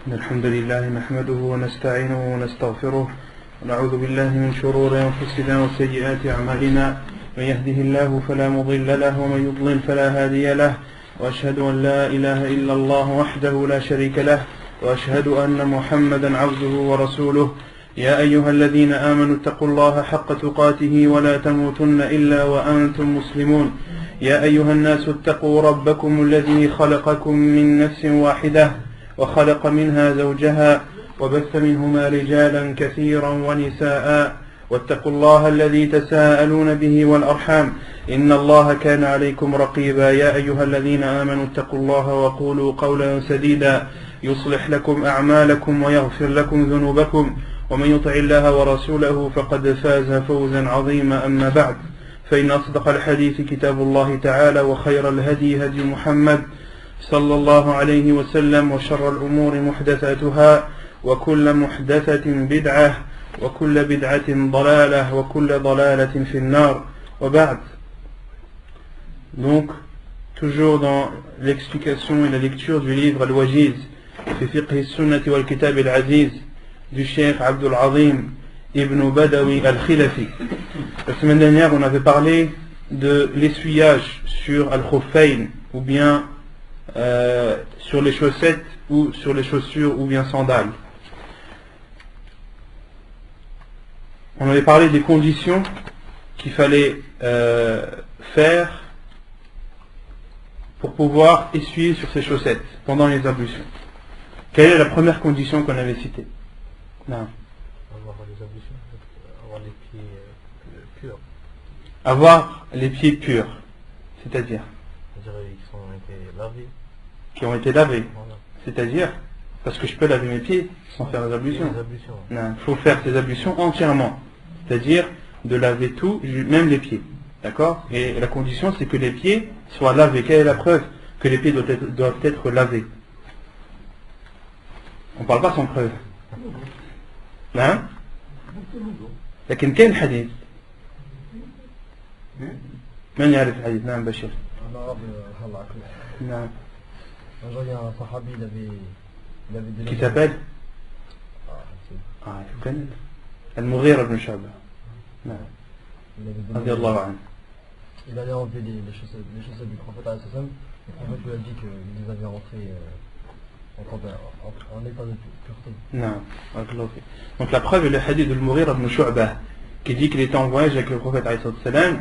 الحمد لله نحمده ونستعينه ونستغفره ونعوذ بالله من شرور أنفسنا وسيئات أعمالنا من يهده الله فلا مضل له ومن يضلل فلا هادي له وأشهد أن لا إله إلا الله وحده لا شريك له وأشهد أن محمدا عبده ورسوله يا أيها الذين آمنوا اتقوا الله حق تقاته ولا تموتن إلا وأنتم مسلمون يا أيها الناس اتقوا ربكم الذي خلقكم من نفس واحدة وخلق منها زوجها وبث منهما رجالا كثيرا ونساء واتقوا الله الذي تساءلون به والأرحام إن الله كان عليكم رقيبا يا أيها الذين آمنوا اتقوا الله وقولوا قولا سديدا يصلح لكم أعمالكم ويغفر لكم ذنوبكم ومن يطع الله ورسوله فقد فاز فوزا عظيما أما بعد فإن أصدق الحديث كتاب الله تعالى وخير الهدي هدي محمد صلى الله عليه وسلم وشر الأمور محدثاتها وكل محدثة بدعة وكل بدعة ضلالة وكل ضلالة في النار وبعد. Donc, toujours dans l'explication et la lecture du livre Al-Wajiz fi fiqh as-sunnah wal kitab al-aziz du Cheikh Abdul Azim Ibn Badawi al-Khilafi. La semaine dernière, on avait parlé de l'essuyage sur al-khuffayn, ou bien sur les chaussettes, ou sur les chaussures, ou bien sandales. On avait parlé des conditions qu'il fallait faire pour pouvoir essuyer sur ses chaussettes pendant les ablutions. Quelle est la première condition qu'on avait citée? Non. Avoir les ablutions, avoir les pieds purs. Avoir les pieds purs, c'est-à-dire qui ont été lavés. Voilà. C'est-à-dire, parce que je peux laver mes pieds sans faire les ablutions. Non, il faut faire ces ablutions entièrement. C'est-à-dire de laver tout, même les pieds. D'accord? Et la condition, c'est que les pieds soient lavés. Quelle est la preuve que les pieds doivent être lavés? On ne parle pas sans preuve. نعم لكن كاين حديث من يعرف الحديث؟ نعم بشير. نعم. Qui s'appelle المغيرة بن شعبة. نعم. رضي الله عنه. Il allait enlever les chaussettes du prophète à Sassam. Le prophète lui a dit qu'il les avait rentrées en état de pureté. Non. Donc la preuve est le hadith de Al-Mughira ibn Shu'bah qui dit qu'il était en voyage avec le prophète ﷺ,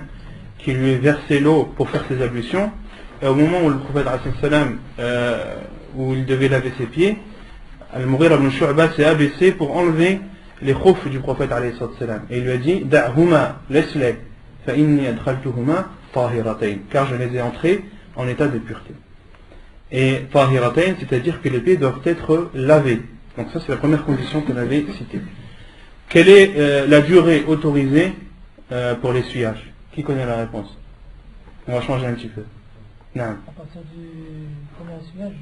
qui lui versait l'eau pour faire ses ablutions, et au moment où le prophète ﷺ où il devait laver ses pieds, Al-Mughira ibn Shu'bah s'est abaissé pour enlever les khoufs du prophète ﷺ, et il lui a dit da'huma, laisse-les, fa inni adkhaltuhuma tahiratayn, car je les ai entrés en état de pureté. Et tahiratayn, c'est-à-dire que les pieds doivent être lavés. Donc ça, c'est la première condition qu'on avait citée. Quelle est la durée autorisée pour l'essuyage? Qui connaît la réponse? On va changer un petit peu. Non. À partir du premier essuyage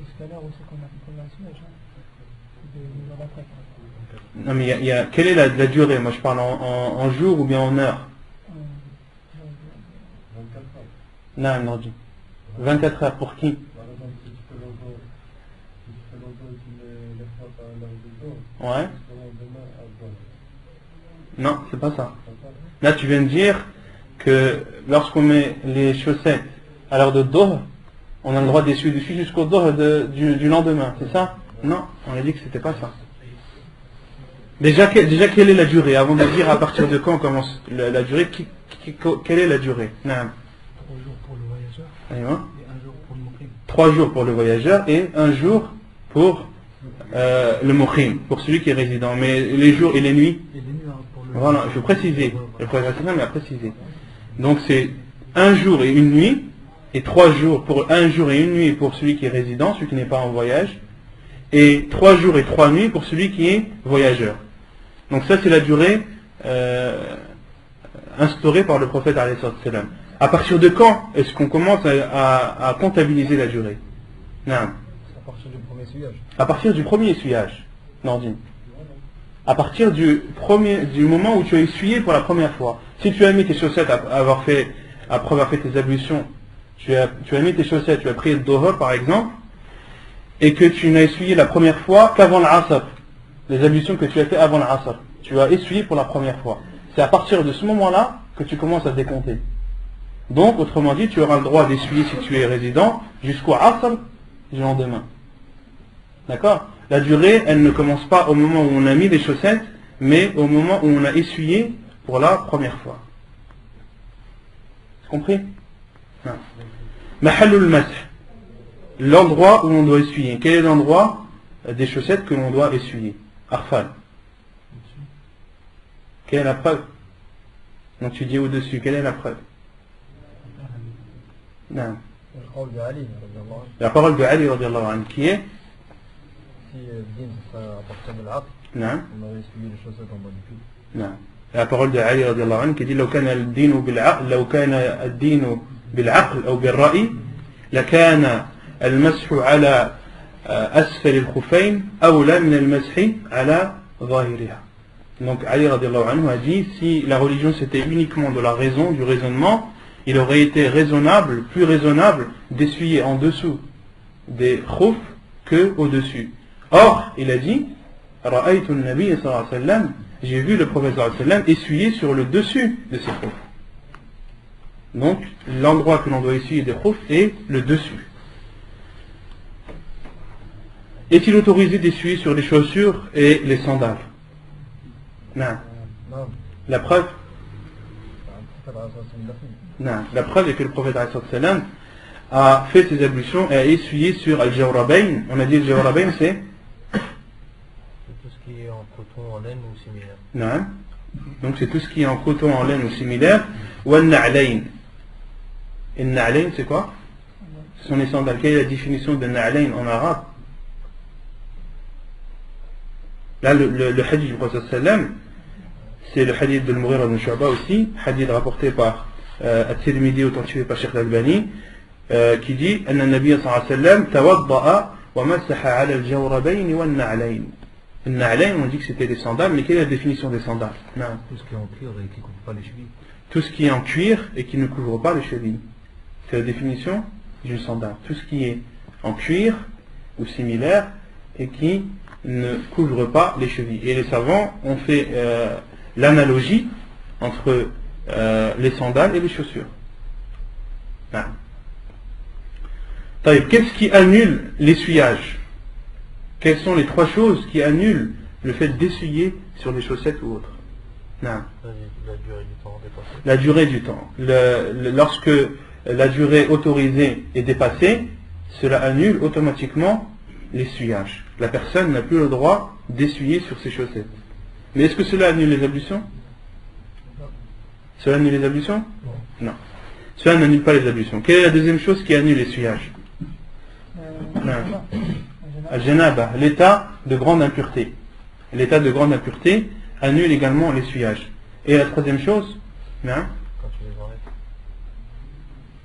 jusqu'à l'heure où c'est qu'on a fait le premier essuyage, non mais quelle est la durée? Moi je parle en jour ou bien en heure? 24 heures. Non, 24 heures pour qui? Ouais. Non, c'est pas ça. Là, tu viens de dire que lorsqu'on met les chaussettes à l'heure de Dhuhr, on a le droit d'essuyer dessus jusqu'au Dhuhr du lendemain, c'est ça? Non, on a dit que c'était pas ça. Déjà, quelle est la durée? Avant de dire à partir de quand on commence la durée, quelle est la durée? Non. 3 jours pour le voyageur et 1 jour pour le muqim. 3 jours pour le voyageur et 1 jour pour le muqim, pour celui qui est résident. Mais les jours et les nuits, pour le... Voilà, il faut préciser. Le prophète a précisé. Donc c'est 1 jour et 1 nuit, et 3 jours pour 1 jour et 1 nuit pour celui qui est résident, celui qui n'est pas en voyage, et 3 jours et 3 nuits pour celui qui est voyageur. Donc ça c'est la durée instaurée par le prophète alayhi salam. À partir de quand est-ce qu'on commence à comptabiliser la durée? Non. À partir du premier essuyage. À partir du premier essuyage, Nordine. À partir du moment où tu as essuyé pour la première fois. Si tu as mis tes chaussettes après avoir fait tes ablutions, tu as mis tes chaussettes, tu as pris le Dhuhr par exemple, et que tu n'as essuyé la première fois qu'avant l'Asr, les ablutions que tu as fait avant l'Asr, tu as essuyé pour la première fois. C'est à partir de ce moment-là que tu commences à décompter. Donc, autrement dit, tu auras le droit d'essuyer si tu es résident jusqu'au Asr du lendemain. D'accord? La durée, elle ne commence pas au moment où on a mis les chaussettes, mais au moment où on a essuyé pour la première fois. Compris? Mahallul masih, l'endroit où on doit essuyer. Quel est l'endroit des chaussettes que l'on doit essuyer? Arfal. Quelle est la preuve? Donc tu dis au-dessus, quelle est la preuve? Non. La parole de Ali radiallahu anhu qui est? Si Din sera à partir de l'Asr, Non. on aurait essuyé les chaussettes en bas du pied. Non. La parole de Ali radiallahu anhu qui dit لو كان الدين بالعقل لو كان الدين بالعقل أو بالرأي لكان المسح على أسفل الخفين أولى من المسح على ظاهرها. Donc Ali radiallahu anhu a dit, si la religion c'était uniquement de la raison, du raisonnement, il aurait été raisonnable, plus raisonnable d'essuyer en dessous des khouf que au-dessus. Or, il a dit, Ra'aytu an-nabiy sallallahu alayhi wa sallam, j'ai vu le prophète sallallahu alayhi wa sallam essuyer sur le dessus de ses khouf. Donc, l'endroit que l'on doit essuyer des khouf est le dessus. Est-il autorisé d'essuyer sur les chaussures et les sandales? Non. La preuve? Non. La preuve est que le prophète sallam a fait ses ablutions et a essuyé sur al-jawrabayn. On a dit al-jawrabayn c'est? Tout ce qui est en coton, en laine ou similaire. Non. Donc c'est tout ce qui est en coton, en laine ou similaire. Ou al-na'layn. Et al-na'layn c'est quoi? Ce sont les sandales. Quelle est la définition de na'layn en arabe? Là le hadith du prophète sallam, c'est le hadith de Al-Mughira ibn Shu'ba aussi, hadith rapporté par At-Tirmidhi, authentifié par Cheikh Al-Albani, qui dit أن النبي صلى الله عليه وسلم توضأ ومسح على الجوربين والنعلين. النعلين, on dit que c'était des sandales, mais quelle est la définition des sandales? Non. Tout ce qui est en cuir et qui ne couvre pas les chevilles. Tout ce qui est en cuir et qui ne couvre pas les chevilles. C'est la définition d'une sandale. Tout ce qui est en cuir ou similaire et qui ne couvre pas les chevilles. Et les savants ont fait l'analogie entre les sandales et les chaussures. Qu'est-ce qui annule l'essuyage? Quelles sont les trois choses qui annulent le fait d'essuyer sur les chaussettes ou autres? La durée du temps dépassée. La durée du temps. Lorsque la durée autorisée est dépassée, cela annule automatiquement l'essuyage. La personne n'a plus le droit d'essuyer sur ses chaussettes. Mais est-ce que cela annule les ablutions? Cela annule les ablutions? Non. Cela n'annule pas les ablutions. Quelle est la deuxième chose qui annule l'essuyage? Al-janaba, l'état de grande impureté. L'état de grande impureté annule également l'essuyage. Et la troisième chose? Non? Quand tu les enlèves.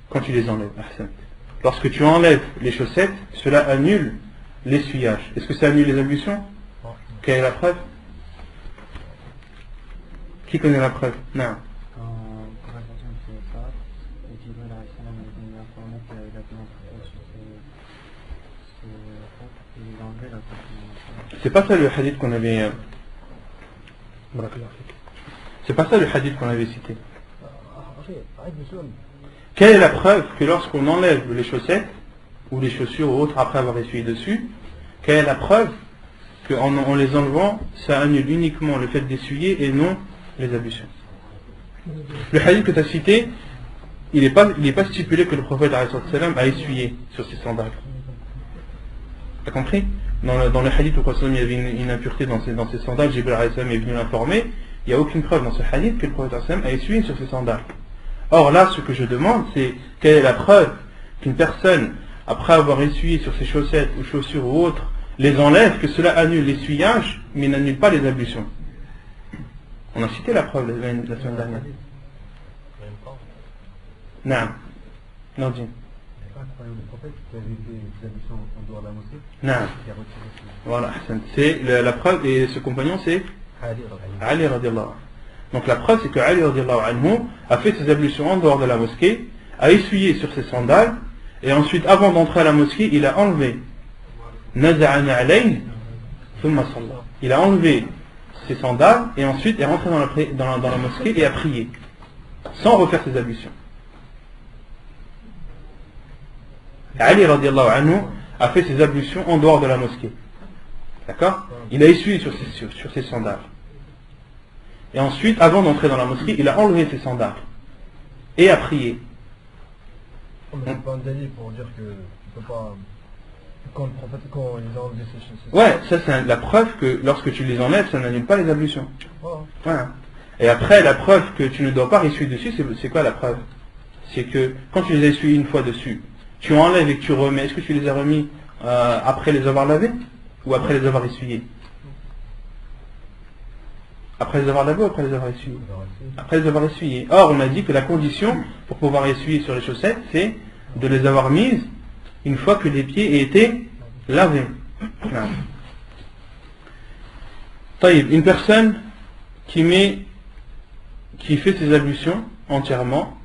Quand tu les enlèves. Lorsque tu enlèves les chaussettes, cela annule l'essuyage. Est-ce que ça annule les ablutions? Non. Quelle est la preuve? Qui connaît la preuve? Non. C'est pas ça le hadith qu'on avait. C'est pas ça le hadith qu'on avait cité. Quelle est la preuve que lorsqu'on enlève les chaussettes ou les chaussures ou autres après avoir essuyé dessus, quelle est la preuve qu'en les enlevant, ça annule uniquement le fait d'essuyer et non les ablutions? Le hadith que tu as cité, il n'est pas stipulé que le prophète a essuyé sur ses sandales. T'as compris? Dans le hadith où il y avait une impureté dans ses sandales, Jibril est venu l'informer, il n'y a aucune preuve dans ce hadith que le prophète a essuyé sur ses sandales. Or là, ce que je demande, c'est quelle est la preuve qu'une personne, après avoir essuyé sur ses chaussettes ou chaussures ou autres, les enlève, que cela annule l'essuyage, mais n'annule pas les ablutions. On a cité la preuve la semaine dernière. Non. Non, dis. Non. Voilà, c'est la preuve, et ce compagnon c'est Ali radiallahu anhu. Donc la preuve c'est que Ali radiallahu anhu a fait ses ablutions en dehors de la mosquée, a essuyé sur ses sandales, et ensuite avant d'entrer à la mosquée il a enlevé naza'a na'alayn thumma salla. Il a enlevé ses sandales et ensuite est rentré dans la mosquée et a prié sans refaire ses ablutions. Ali radiallahu anhu a fait ses ablutions en dehors de la mosquée. D'accord? Il a essuyé sur ses sandales. Et ensuite, avant d'entrer dans la mosquée, il a enlevé ses sandales et a prié. C'est pas un délit pour dire que tu peux pas. Quand le prophète, quand il a enlevé ses Ouais, ça c'est la preuve que lorsque tu les enlèves, ça n'annule pas les ablutions. Voilà. Voilà. Et après, la preuve que tu ne dois pas essuyer dessus, c'est quoi la preuve? C'est que quand tu les as essuyés une fois dessus, tu enlèves et que tu remets. Est-ce que tu les as remis après les avoir lavés ou après les avoir essuyés? Après les avoir lavés ou après les avoir essuyés? Après les avoir essuyés. Or, on a dit que la condition pour pouvoir essuyer sur les chaussettes, c'est de les avoir mises une fois que les pieds aient été lavés. Taïb, une personne qui fait ses ablutions entièrement,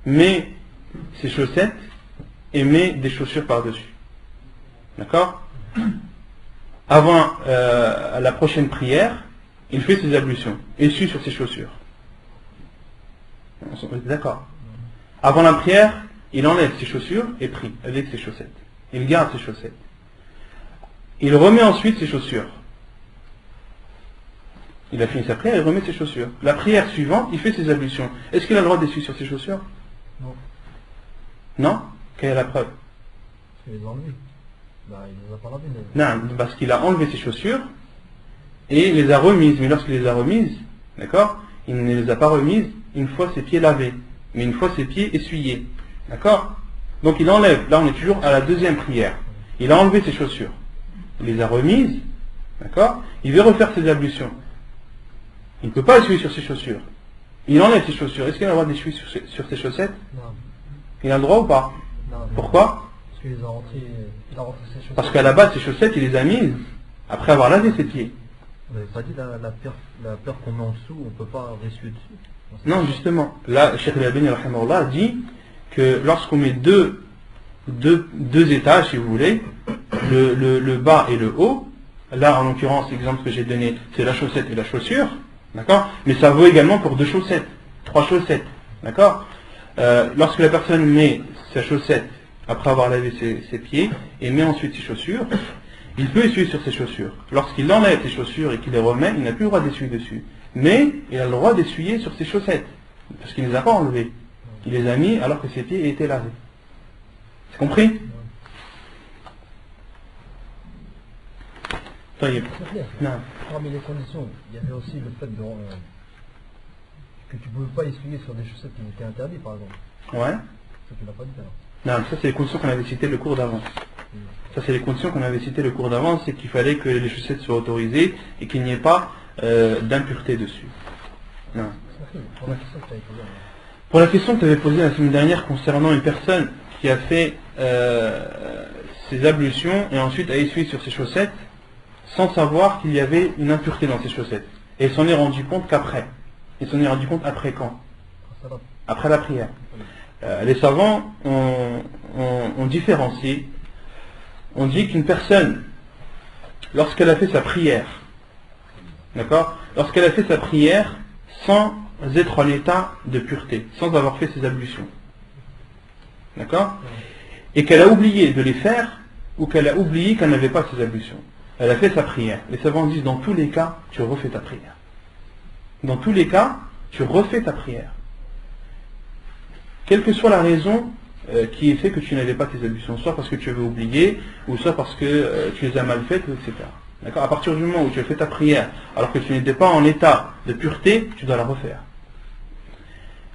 met ses chaussettes et met des chaussures par-dessus. D'accord? Avant la prochaine prière, il fait ses ablutions, essuie sur ses chaussures. D'accord. Avant la prière, il enlève ses chaussures et prie avec ses chaussettes. Il garde ses chaussettes. Il remet ensuite ses chaussures. Il a fini sa prière, il remet ses chaussures. La prière suivante, il fait ses ablutions. Est-ce qu'il a le droit d'essuyer sur ses chaussures? Non. Non? Quelle est la preuve? Il les a enlevés. Bah, il les a pas lavés. Non, parce qu'il a enlevé ses chaussures et il les a remises. Mais lorsqu'il les a remises, d'accord, il ne les a pas remises une fois ses pieds lavés, mais une fois ses pieds essuyés. D'accord? Donc il enlève. Là, on est toujours à la deuxième prière. Il a enlevé ses chaussures. Il les a remises. D'accord? Il veut refaire ses ablutions. Il ne peut pas essuyer sur ses chaussures. Il enlève ses chaussures. Est-ce qu'il a le droit d'essuyer sur ses chaussettes? Non. Il a le droit ou pas? Non. Pourquoi? Parce qu'il les a rentrés, il a rentré ses chaussettes. Parce qu'à la base, ses chaussettes, il les a mises après avoir lavé ses pieds. Vous n'avez pas dit la paire qu'on met en dessous, on ne peut pas ressuyer dessus? Non, justement. Là, Cheikh Al-Albani rahimahullah dit que lorsqu'on met deux étages, si vous voulez, le bas et le haut, là, en l'occurrence, l'exemple que j'ai donné, c'est la chaussette et la chaussure, d'accord? Mais ça vaut également pour 2 chaussettes, 3 chaussettes, d'accord? Lorsque la personne met sa chaussette après avoir lavé ses pieds et met ensuite ses chaussures, il peut essuyer sur ses chaussures. Lorsqu'il enlève ses chaussures et qu'il les remet, il n'a plus le droit d'essuyer dessus. Mais il a le droit d'essuyer sur ses chaussettes, parce qu'il ne les a pas enlevées. Il les a mis alors que ses pieds étaient lavés. C'est compris? C'est clair. Non. Parmi les conditions, il y avait aussi le fait que tu ne pouvais pas essuyer sur des chaussettes qui étaient interdites, par exemple. Ouais. Ça, tu l'as pas dit alors. Non, ça c'est les conditions qu'on avait citées le cours d'avant. Ça c'est les conditions qu'on avait citées le cours d'avant, c'est qu'il fallait que les chaussettes soient autorisées et qu'il n'y ait pas d'impureté dessus. Non. Pour la question que tu avais posée la semaine dernière concernant une personne qui a fait ses ablutions et ensuite a essuyé sur ses chaussettes sans savoir qu'il y avait une impureté dans ses chaussettes. Et il s'en est rendu compte qu'après. Il s'en est rendu compte après quand? Après la prière. Les savants ont différencié. On dit qu'une personne, lorsqu'elle a fait sa prière, d'accord, lorsqu'elle a fait sa prière sans être en état de pureté, sans avoir fait ses ablutions, d'accord, et qu'elle a oublié de les faire, ou qu'elle a oublié qu'elle n'avait pas ses ablutions, elle a fait sa prière. Les savants disent, dans tous les cas, tu refais ta prière. Dans tous les cas, tu refais ta prière. Quelle que soit la raison qui est fait que tu n'avais pas tes ablutions, soit parce que tu avais oublié, ou soit parce que tu les as mal faites, etc. D'accord? À partir du moment où tu as fait ta prière, alors que tu n'étais pas en état de pureté, tu dois la refaire.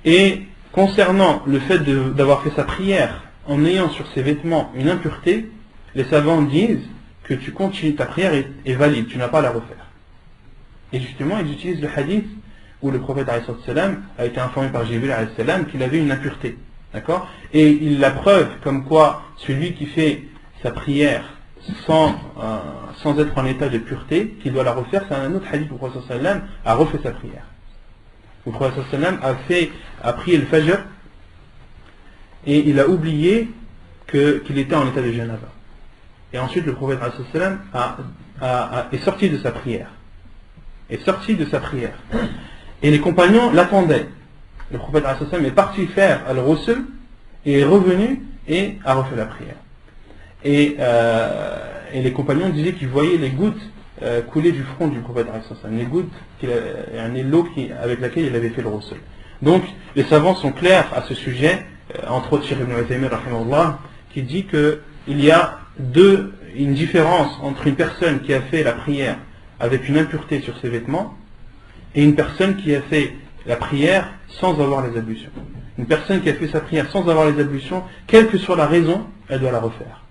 Et concernant le fait d'avoir fait sa prière en ayant sur ses vêtements une impureté, les savants disent que tu continues, ta prière est valide, tu n'as pas à la refaire. Et justement, ils utilisent le hadith où le prophète a été informé par Jibril qu'il avait une impureté. D'accord? Et il la preuve comme quoi celui qui fait sa prière sans être en état de pureté, qu'il doit la refaire, c'est un autre hadith où le prophète a refait sa prière. Le prophète a prié le fajr et il a oublié qu'il était en état de janaba. Et ensuite le prophète sallam est sorti de sa prière. Et les compagnons l'attendaient. Le prophète sallam est parti faire al-ghusl et est revenu et a refait la prière. Et les compagnons disaient qu'ils voyaient les gouttes couler du front du prophète sallam, les gouttes, l'eau avec laquelle il avait fait le ghusl. Donc les savants sont clairs à ce sujet, entre autres Cheikh Ibn Uthaymin rahimahullah, qui dit qu'il y a une différence entre une personne qui a fait la prière avec une impureté sur ses vêtements et une personne qui a fait la prière sans avoir les ablutions. Une personne qui a fait sa prière sans avoir les ablutions, quelle que soit la raison, elle doit la refaire.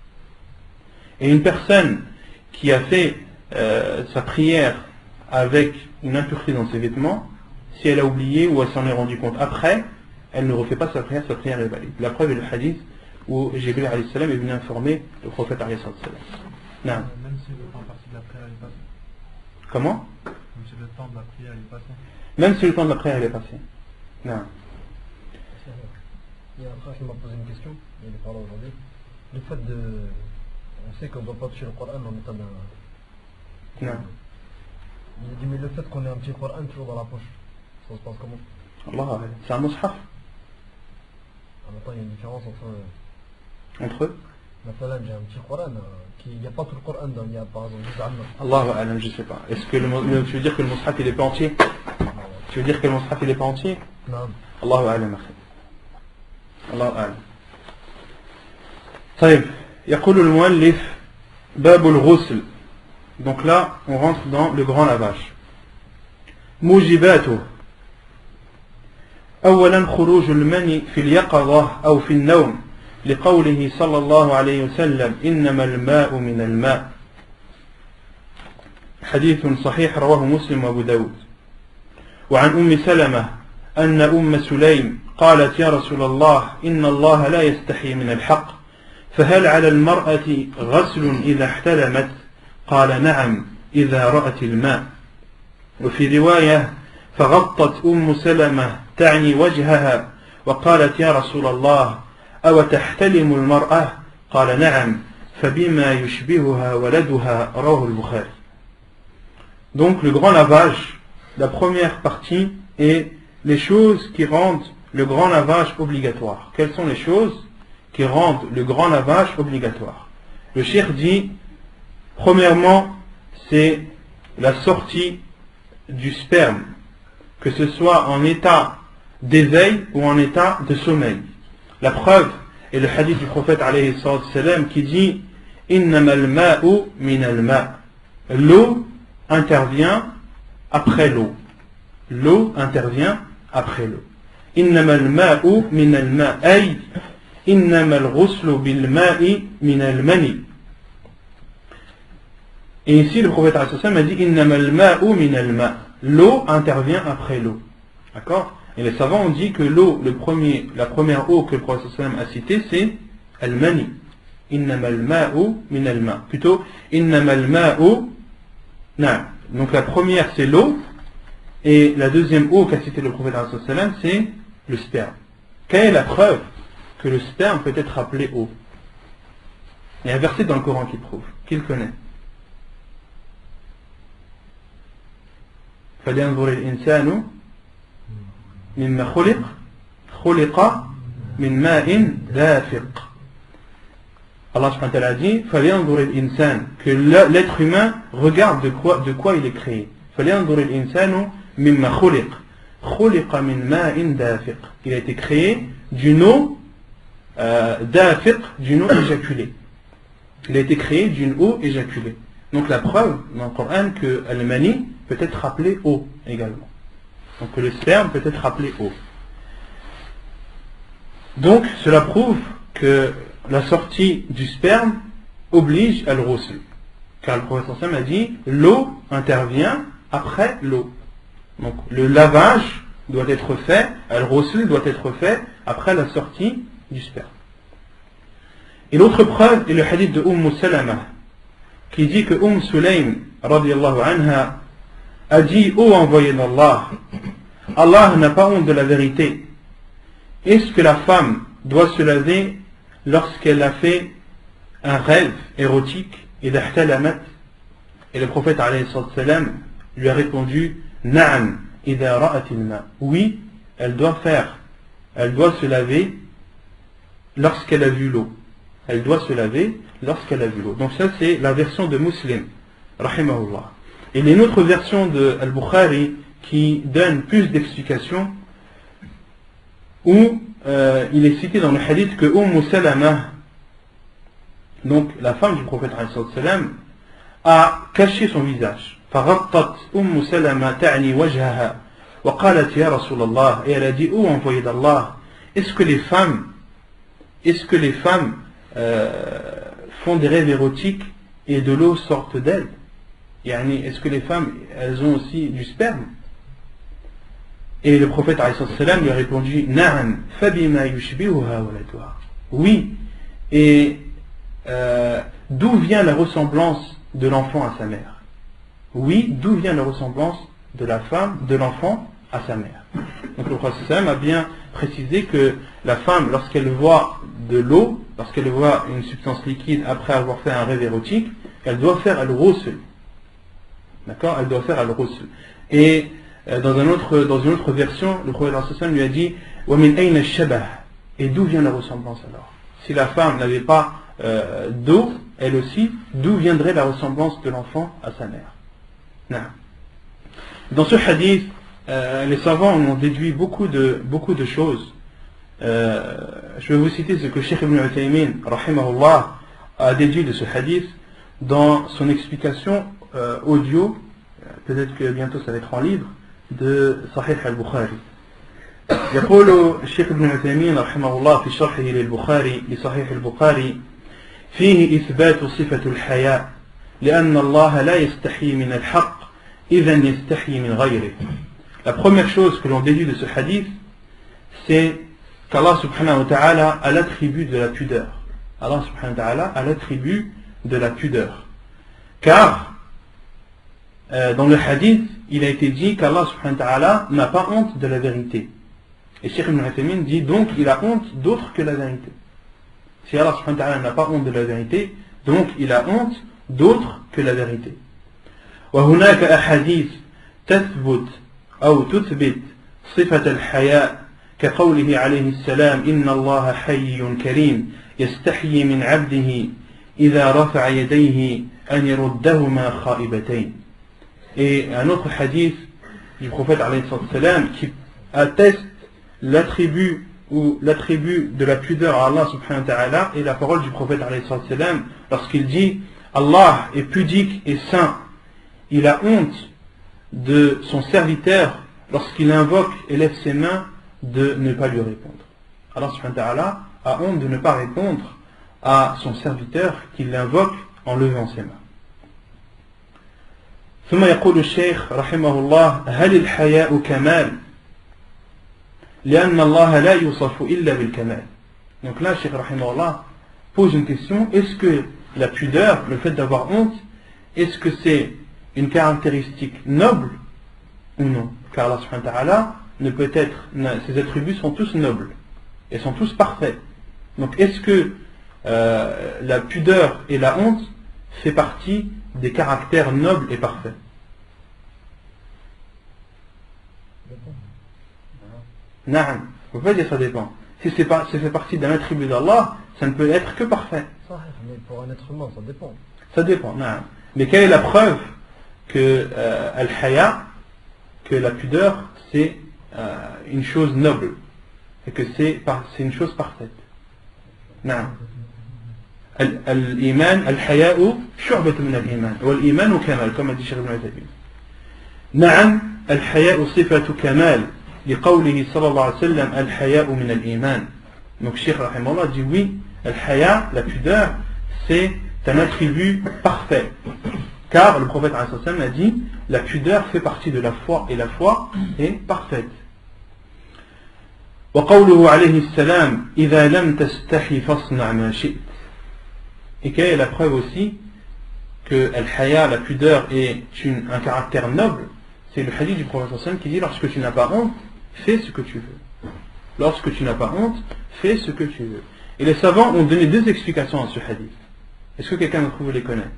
Et une personne qui a fait sa prière avec une impureté dans ses vêtements, si elle a oublié ou elle s'en est rendu compte après, elle ne refait pas sa prière est valide. La preuve est le hadith où Jibril alayhi salam est venu informer le prophète alayhi salam. Même si le temps de la prière est passé. Comment? Même si le temps de la prière est passé. Même si le temps de la prière est passé. Non. Il y a un frère qui m'a posé une question, il est par là aujourd'hui. Le fait de... On sait qu'on ne doit pas toucher le Coran en état d'un... Non. Il a dit, mais le fait qu'on ait un petit Coran toujours dans la poche, ça se passe comment? Allah, c'est un mushaf. En même temps, il y a une différence Entre eux? Maintenant, j'ai un petit Coran, il n'y a pas tout le Coran dans, il y a par exemple des Amma. Allahu a'lam, je ne sais pas. Est-ce que tu veux dire que le mushaf il n'est pas entier? Tu veux dire que le mushaf il n'est pas entier? Non. Allahu a'lam. Allahu a'lam. طيب يقول المؤلف باب الغسل. Donc là, on rentre dans le grand lavage. موجباته. أولا خروج المني في اليقظة أو في النوم لقوله صلى الله عليه وسلم إنما الماء من الماء. حديث صحيح رواه مسلم وأبو داود. وعن أم سلمة أن أم سليم قالت يا رسول الله إن الله لا يستحي من الحق فهل على المرأة غسل إذا احتلمت؟ قال نعم إذا رأت الماء. وفي رواية فغطت أم سلمة تعني وجهها وقالت يا رسول الله أو تحتلم المرأة؟ قال نعم فبما يشبهها ولدها رواه البخاري. Donc le grand lavage, la première partie est les choses qui rendent le grand lavage obligatoire. Quelles sont les choses qui rendent le grand lavage obligatoire? Le cheikh dit, premièrement, c'est la sortie du sperme, que ce soit en état d'éveil ou en état de sommeil. La preuve est le hadith du prophète alayhi salam qui dit Innamal ma'u min al-ma'. L'eau intervient après l'eau. L'eau intervient après l'eau. Innamal ma'u min al-ma' ay innamal ghuslu bil ma'i min al-mani. Et ici le prophète alayhi salam a dit Innamal ma'u min al-ma'. L'eau intervient après l'eau. D'accord? Et les savants ont dit que l'eau, la première eau que le prophète sallam a citée, c'est al-mani. Innamal ma'u min al-ma. Plutôt, innamal ma'u na. Donc la première c'est l'eau, et la deuxième eau qu'a cité le prophète sallam, c'est le sperme. Quelle est la preuve que le sperme peut être appelé eau? Il y a un verset dans le Coran qui prouve, qu'il connaît. فلينظر الإنسان مما خلق من ماء دافق. Allah subhanahu wa ta'ala dit فلينظر الإنسان, que l'être humain regarde de quoi il est créé. فلينظر الإنسان مما خلق من ماء دافق. Il a été créé d'une eau dafiq, d'une eau éjaculée. Il a été créé d'une eau éjaculée. Donc la preuve dans le Coran que al-mani peut être appelé eau également. Donc que le sperme peut être appelé eau. Donc cela prouve que la sortie du sperme oblige à al-ghusl. Car le prophète sallam a dit l'eau intervient après l'eau. Donc le lavage doit être fait, al-ghusl doit être fait après la sortie du sperme. Et l'autre preuve est le hadith de Salama qui dit que Sulaym radiyallahu anha a dit ô envoyé d'Allah, Allah n'a pas honte de la vérité. Est-ce que la femme doit se laver lorsqu'elle a fait un rêve érotique et d'ahtalamat, et le prophète alayhi salam lui a répondu Na'am idha ra'atil ma. Oui, elle doit se laver lorsqu'elle a vu l'eau. Elle doit se laver lorsqu'elle a vu l'eau. Donc ça c'est la version de Muslim, rahimahullah. Et il y a une autre version de Al-Bukhari qui donne plus d'explications, où il est cité dans le hadith que Salama, donc la femme du prophète sallam, a caché son visage. فغطت سلمة تعني وجهها وقالت يا رسول الله, et elle a dit ô envoyé d'Allah, est-ce que les femmes font des rêves érotiques et de l'eau sortent d'elles? Yani, est-ce que les femmes elles ont aussi du sperme? Et le prophète sallam lui a répondu Na'am fabima yushbihuha waladuha. Oui, et d'où vient la ressemblance de l'enfant à sa mère? Oui, d'où vient la ressemblance de la femme, de l'enfant à sa mère? Donc le prophète sallam a bien précisé que la femme, lorsqu'elle voit de l'eau, lorsqu'elle voit une substance liquide après avoir fait un rêve érotique, elle doit faire al-ghusl. D'accord? Elle doit faire al-ghusl. Et dans une autre version, le prophète sallam lui a dit wa min ayna ash-shabah. Et d'où vient la ressemblance alors? Si la femme n'avait pas d'eau, elle aussi, d'où viendrait la ressemblance de l'enfant à sa mère? Non. Dans ce hadith, les savants ont déduit beaucoup de choses. Je vais vous citer ce que Cheikh Ibn Uthaymin, rahimahullah, a déduit de ce hadith dans son explication audio, peut-être que bientôt ça va être en livre, de Sahih al-Bukhari. يقول الشيخ ابن عثيمين رحمه الله في شرحه للبخاري لصحيح البخاري فيه إثبات صفة الحياء لأن الله لا يستحي من الحق إذا يستحي من غيره. La première chose que l'on déduit de ce hadith, c'est qu'Allah subhanahu wa ta'ala a l'attribut de la pudeur. Allah subhanahu wa ta'ala a l'attribut de la pudeur. Car dans le hadith, il a été dit qu'Allah subhanahu wa ta'ala n'a pas honte de la vérité. Et Cheikh Ibn Uthaymin dit donc il a honte d'autre que la vérité. Si Allah subhanahu wa ta'ala n'a pas honte de la vérité, donc il a honte d'autre que la vérité. وهناك أحاديث تثبت أو تثبت صفة الحياء كقوله عليه السلام إن الله حي كريم يستحيي من عبده إذا رفع يديه أن يردهما خائبتين. Et un autre hadith du prophète alayhi salam qui atteste l'attribut de la pudeur à Allah subhanahu wa ta'ala et la parole du prophète alayhi salam lorsqu'il dit Allah est pudique et saint, il a honte de son serviteur lorsqu'il invoque et lève ses mains de ne pas lui répondre. Allah subhanahu wa ta'ala a honte de ne pas répondre à son serviteur qui l'invoque en levant ses mains. ثم يقول الشيخ رحمه الله هل الحياء كمال لأن الله لا يوصف إلا بالكمال. Donc là, Cheikh rahimahullah pose une question, est-ce que la pudeur, le fait d'avoir honte, est-ce que c'est une caractéristique noble ou non? Car Allah subhanahu wa ta'ala ne peut être, ses attributs sont tous nobles et sont tous parfaits. Donc est-ce que la pudeur et la honte fait partie des caractères nobles et parfaits? Non, on ne peut pas dire ça dépend. Si ça fait partie d'un attribut d'Allah, ça ne peut être que parfait. Mais pour un être humain, ça dépend. Ça dépend, non. Mais quelle est la preuve que al-haya, que la pudeur, c'est une chose noble et que c'est une chose parfaite? Non. Al-iman, al-haya'u, shu'batu min al-iman. Wal-imanu kamal, comme a dit Cheikh Ibn Uthaymin. Na'am, al-haya'u sifatu kamal. لقوله صلى الله عليه وسلم الحياء من الإيمان. Donc Cheikh rahimahullah dit oui, al-haya, la pudeur, c'est un attribut parfait. Car le prophète a dit la pudeur fait partie de la foi et la foi est parfaite. وقوله عليه السلام إذا لم تستحي فاصنع ما شئت. Et quelle est la preuve aussi que al-haya, la pudeur, est un caractère noble? C'est le hadith du prophète qui dit lorsque tu n'as pas honte, fais ce que tu veux. Lorsque tu n'as pas honte, fais ce que tu veux. Et les savants ont donné deux explications à ce hadith. Est-ce que quelqu'un d'entre vous les connaît?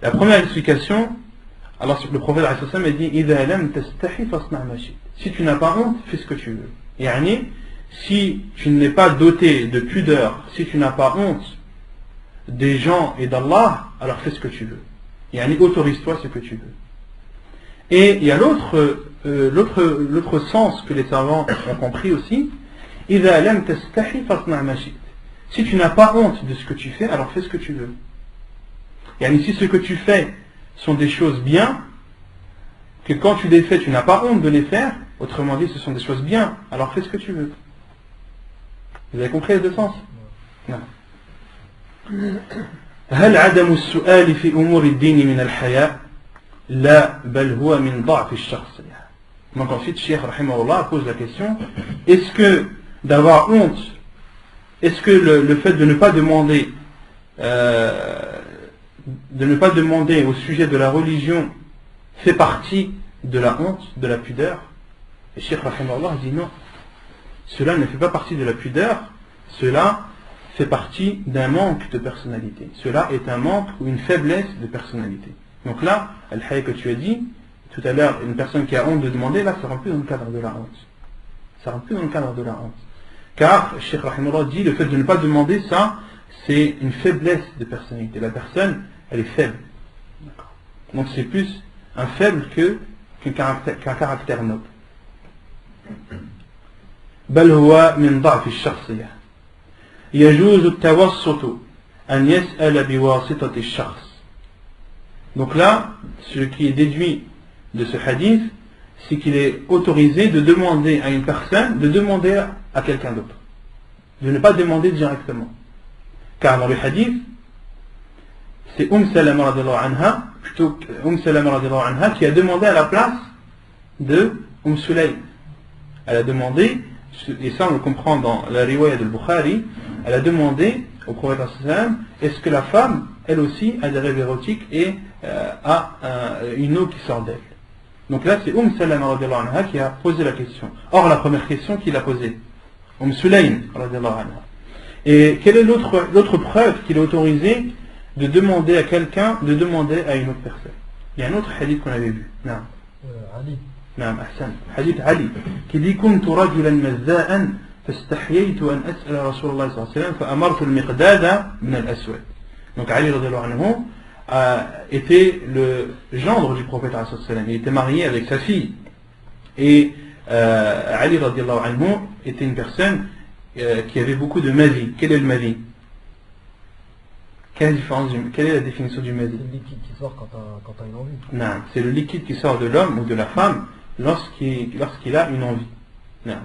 La première explication, alors le prophète a dit إِذَا لَمْ تَسْتَحِي فَاصْنَعْ مَا شِئْتَ. Si tu n'as pas honte, fais ce que tu veux. Yani, si tu n'es pas doté de pudeur, si tu n'as pas honte des gens et d'Allah, alors fais ce que tu veux. Yani, autorise-toi ce que tu veux. Et il y a l'autre sens que les savants ont compris aussi. إِذَا لَمْ تَسْتَحِي فَاصْنَعْ مَا شِئْتَ. Si tu n'as pas honte de ce que tu fais, alors fais ce que tu veux. Yani, si ce que tu fais sont des choses bien, que quand tu les fais, tu n'as pas honte de les faire, autrement dit, ce sont des choses bien, alors fais ce que tu veux. Vous avez compris les deux sens? Non. هل عدم السؤال في أمور الدين من الحياء؟ لا بل هو من ضعف الشخصية. Donc ensuite, Cheikh Rahimahullah pose la question, est-ce que d'avoir honte, est-ce que le fait de ne pas demander au sujet de la religion fait partie de la honte, de la pudeur? Et Cheikh Rahimahullah dit non. Cela ne fait pas partie de la pudeur, cela fait partie d'un manque de personnalité. Cela est un manque ou une faiblesse de personnalité. Donc là, al-hayy que tu as dit, tout à l'heure, une personne qui a honte de demander, là, ça rentre plus dans le cadre de la honte. Ça rentre plus dans le cadre de la honte. Car, Cheikh Rahimahullah dit, le fait de ne pas demander ça, c'est une faiblesse de personnalité. La personne, elle est faible. Donc c'est plus un faible qu'un caractère noble. بل هو من ضعف الشخصية يجوز التوسط أن يسأل بواسطة الشخص. Donc là, ce qui est déduit de ce hadith, c'est qu'il est autorisé de demander à une personne, de demander à quelqu'un d'autre, de ne pas demander directement. Car dans le hadith, c'est Salama radiallahu anha, plutôt Salama radiallahu anha, qui a demandé à la place de Sulaym. Elle a demandé, et ça on le comprend dans la riwaya de Bukhari, elle a demandé au prophète sallam, est-ce que la femme, elle aussi, a des rêves érotiques et a une eau qui sort d'elle. Donc là c'est Salama radiallahu anha qui a posé la question. Or la première question qu'il a posée, Sulaym radiallahu anha. Et quelle est l'autre preuve qu'il est autorisé de demander à quelqu'un, de demander à une autre personne? Il y a un autre hadith qu'on avait vu. Non. Ali. نعم أحسن حديث علي كي كنت رجلا مزاء فاستحييت أن أسأل رسول الله صلى الله عليه وسلم فأمرت المقداد من الأسود. Donc Ali radiallahu anhu était le gendre du prophète sallallahu alayhi wa sallam. Il était marié avec sa fille et Ali radiallahu anhu était une personne qui avait beaucoup de mazi. Quel est le mazi? Quelle est la définition du mazi? C'est le liquide qui sort quand tu as une envie. Non, c'est le liquide qui sort de l'homme ou de la femme lorsqu'il a une envie. Non.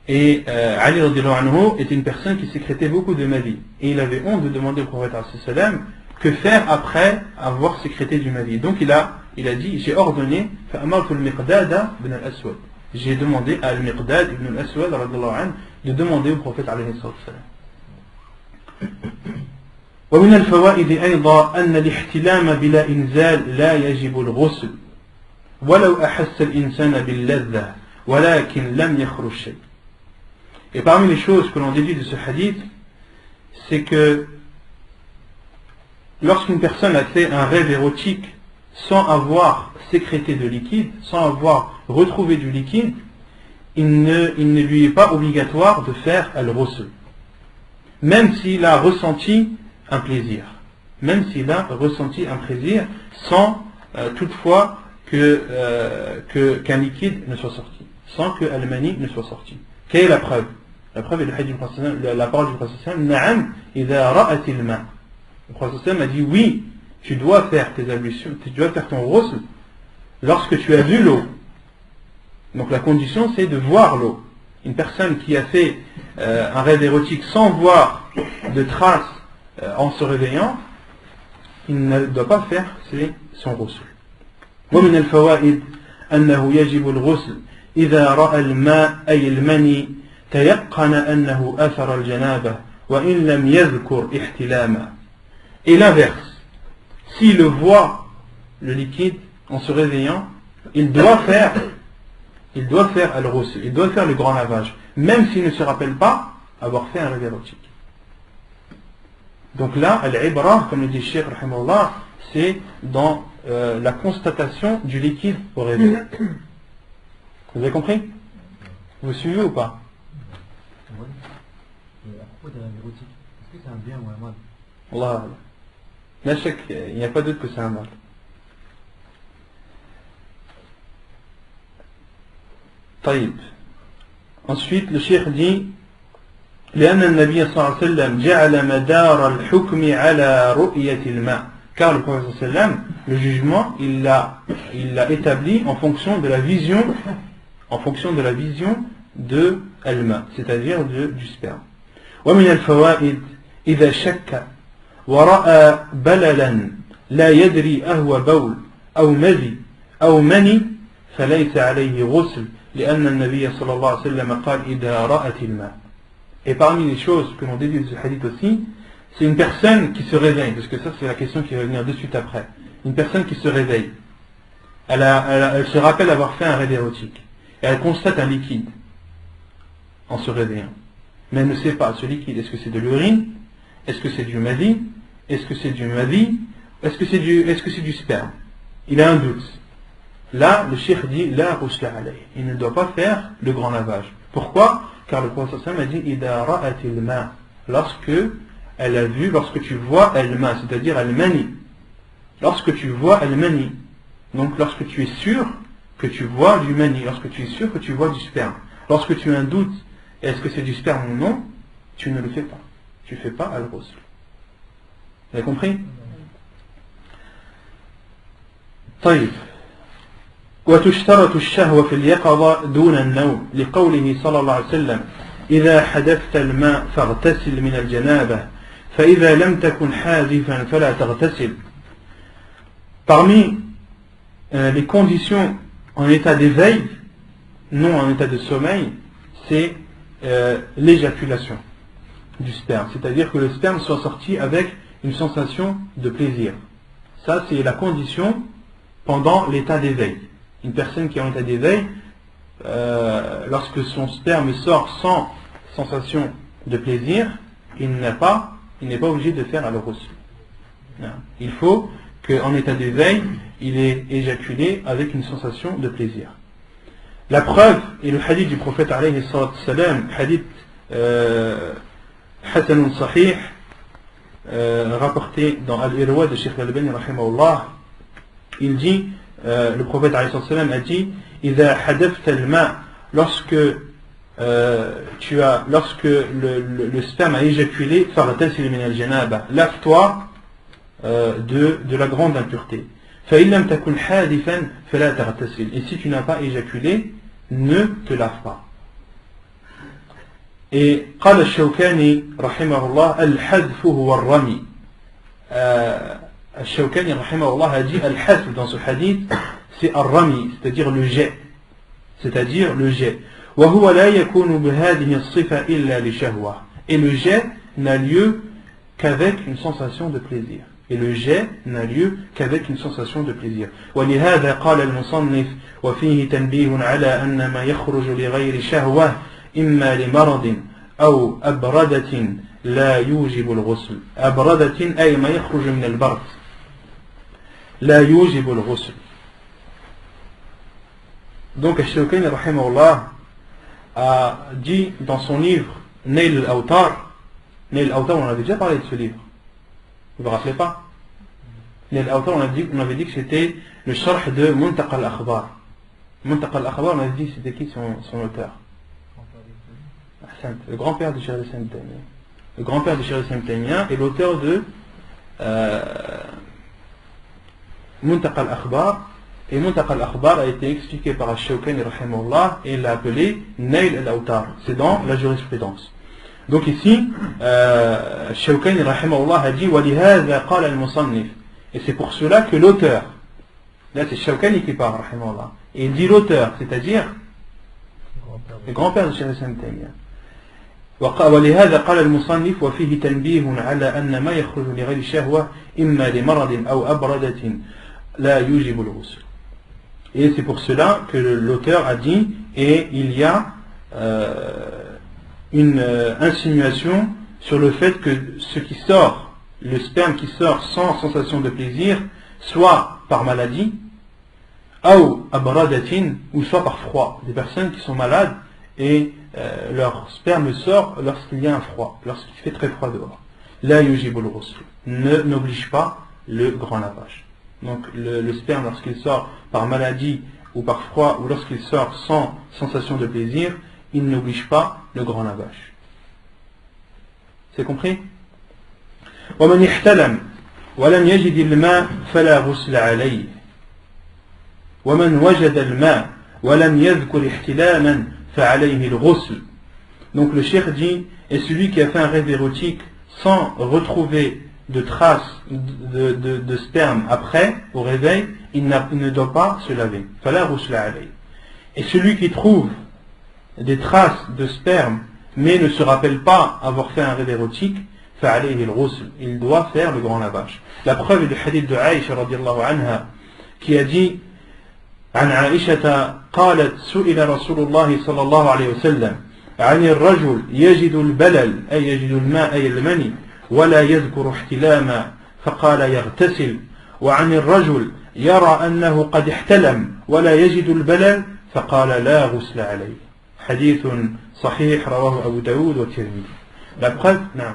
Et Ali radiallahu anhu était une personne qui sécrétait beaucoup de mazi. Et il avait honte de demander au prophète sallallahu alayhi wa sallam que faire après avoir sécrété du mazi. Donc il a dit, j'ai ordonné j'ai demandé à Al-Miqdad ibn al-Aswad radiallahu anhu de demander au prophète alayhi wa sallam. ومن الفوائد أيضا أن الاحتلام بلا إنزال لا يجب الغسل ولو أحس الإنسان باللذة ولكن لم يخرج شيء. Et parmi les choses que l'on déduit de ce hadith, c'est que lorsqu'une personne a fait un rêve érotique sans avoir sécrété de liquide, sans avoir retrouvé du liquide, il ne lui est pas obligatoire de faire al-ghusl, même s'il a ressenti un plaisir, sans toutefois qu'un liquide ne soit sorti, sans que al-mani ne soit sorti. Quelle est la preuve? La preuve est la parole du prophète Na'am idha ra'at al-ma. Le prophète a dit oui, tu dois faire tes ablutions, tu dois faire ton ghusl lorsque tu as vu l'eau. Donc la condition c'est de voir l'eau. Une personne qui a fait un rêve érotique sans voir de traces en se réveillant, il ne doit pas faire son ghusl. ومن الفوائد أنه يجب الغسل إذا رأى الماء أي المني تيقن أنه أثر الجنابة وإن لم يذكر احتلاما. Et l'inverse, s'il voit le liquide en se réveillant, il doit faire al-ghusl, il doit faire le grand lavage, même s'il ne se rappelle pas avoir fait un rêve érotique. Donc là, al-ibra, comme le dit Cheikh rahimahullah, c'est dans la constatation du liquide au réveil. Vous avez compris? Vous suivez ou pas? Oui. Et à propos de la érotique, est-ce que c'est un bien ou un mal? Allah, la chèque, il n'y a pas doute que c'est un mal. طيب. Ensuite, le cheikh dit لأن النبي صلى الله عليه وسلم جعل مدار الحكم على رؤية الماء. Car le prophète صلى الله عليه وسلم, le jugement, il l'a établi en fonction de la vision de الماء, c'est-à-dire du sperme. ومن الفوائد إذا شك ورأى بللا لا يدري أهو بول أو مذي أو مني فليس عليه غسل لأن النبي صلى الله عليه وسلم قال إذا رأت الماء. Et parmi les choses que l'on déduit de ce hadith aussi, c'est une personne qui se réveille, parce que ça c'est la question qui va venir de suite après. Une personne qui se réveille, elle se rappelle avoir fait un rêve érotique, et elle constate un liquide en se réveillant. Mais elle ne sait pas, ce liquide, est-ce que c'est de l'urine, est-ce que c'est du madi, est-ce que c'est du madi, est-ce que c'est du sperme. Il a un doute. Là, le cheikh dit, la ghusla alayh. Il ne doit pas faire le grand lavage. Pourquoi? Car le prophète a dit, ida ra'atil ma, lorsque tu vois al-ma, c'est-à-dire al-mani. Lorsque tu vois al-mani. Donc lorsque tu es sûr que tu vois du mani, lorsque tu es sûr que tu vois du sperme. Lorsque tu as un doute, est-ce que c'est du sperme ou non, tu ne le fais pas. Tu ne fais pas al-ghusl. Vous avez compris? طيب. وتشترط الشهوة في اليقظة دون النوم لقوله صلى الله عليه وسلم إذا حدثت الماء فاغتسل من الجنابة فإذا لم تكن حادثا فلا تغتسل. Parmi les conditions en état d'éveil, non en état de sommeil, c'est l'éjaculation du sperme, c'est-à-dire que le sperme soit sorti avec une sensation de plaisir. Ça c'est la condition pendant l'état d'éveil. Une personne qui est en état d'éveil, lorsque son sperme sort sans sensation de plaisir, il n'est pas obligé de faire al-ghusl. Il faut qu'en état d'éveil, il ait éjaculé avec une sensation de plaisir. La preuve est le hadith du prophète alayhi salatu salam, hadith Hasanun Sahih, rapporté dans Al-Irwa de Cheikh Al-Albani rahimahullah. Il dit, le prophète alayhi salatu salam a dit, إذا حدثت الماء, lorsque le sperme a éjaculé, فاغتسل من الجنابة, lave-toi de la grande impureté. فإن لم تكن حادثا فلا تغتسل. Et si tu n'as pas éjaculé, ne te lave pas. Et قال الشوكاني رحمه الله الحذف هو الرمي. الشوكاني رحمه الله a dit الحذف dans ce hadith, c'est الرمي, c'est-à-dire le jet. C'est-à-dire le jet. وهو لا يكون بهذه الصفة إلا لشهوة. Et le jet n'a lieu qu'avec une sensation de plaisir. Et le jet n'a lieu qu'avec une sensation de plaisir. ولهذا قال المصنف وفيه تنبيه على أن ما يخرج لغير شهوة إما لمرض أو أبردة لا يوجب الغسل. أبردة أي ما يخرج من البرد لا يوجب الغسل. Donc Al-Shawkani rahimahullah a dit dans son livre Nail al-Awtar, Nail al-Awtar, on avait déjà parlé de ce livre, vous vous rappelez pas? Nail al-Awtar, on avait dit que c'était le sharh de Muntaqa al-Akhbar. Muntaqa al-Akhbar, on avait dit c'était qui son auteur? Le grand-père de Cheikh al-Islam ibn Taymiyya. Le grand-père de Cheikh al-Islam ibn Taymiyya est l'auteur de Muntaqa al-Akhbar. Et Muntaqa al-Akhbar a été expliqué par Al-Shawkani rahimahullah et il l'a appelé Nail al-Awtar. C'est dans la jurisprudence. Donc ici, Al-Shawkani rahimahullah a dit وَلِهَذَا قَالَ الْمُصَنِّفِ. Et c'est pour cela que l'auteur, là c'est Shawkani qui parle rahimahullah, et il dit l'auteur, c'est-à-dire le grand-père de Cheikh al-Islam ibn Taymiyya. ولهذا قال المصنف وفيه تنبيه على أن ما يخرج لغير شهوة إما لمرض أو أبردة لا يوجب الغسل. Et c'est pour cela que l'auteur a dit, et il y a une insinuation sur le fait que ce qui sort le sperme qui sort sans sensation de plaisir, soit par maladie, ou soit par froid. Des personnes qui sont malades et leur sperme sort lorsqu'il y a un froid, lorsqu'il fait très froid dehors. La yujibul ghusl, n'oblige pas le grand lavage. Donc le sperme, lorsqu'il sort par maladie ou par froid, ou lorsqu'il sort sans sensation de plaisir, il n'oblige pas le grand lavage. C'est compris? ومن احتلم ولم يجد الماء فلا غسل عليه ومن وجد الماء ولم يذكر احتلاما فعليه الغسل. Donc le cheikh dit, et celui qui a fait un rêve érotique sans retrouver de traces de sperme après, au réveil, il ne doit pas se laver. فلا غسل عليه. Et celui qui trouve des traces de sperme mais ne se rappelle pas avoir fait un rêve érotique, فعليه الغسل, il doit faire le grand lavage. La preuve est le hadith de Aïcha radiallahu anha qui a dit عن عائشة قالت سئل رسول الله صلى الله عليه وسلم عن الرجل يجد البلل أي يجد الماء أي المني ولا يذكر احتلاما فقال يغتسل وعن الرجل يرى أنه قد احتلم ولا يجد البلل فقال لا غسل عليه. حديث صحيح رواه أبو داود والترمذي. La preuve, non.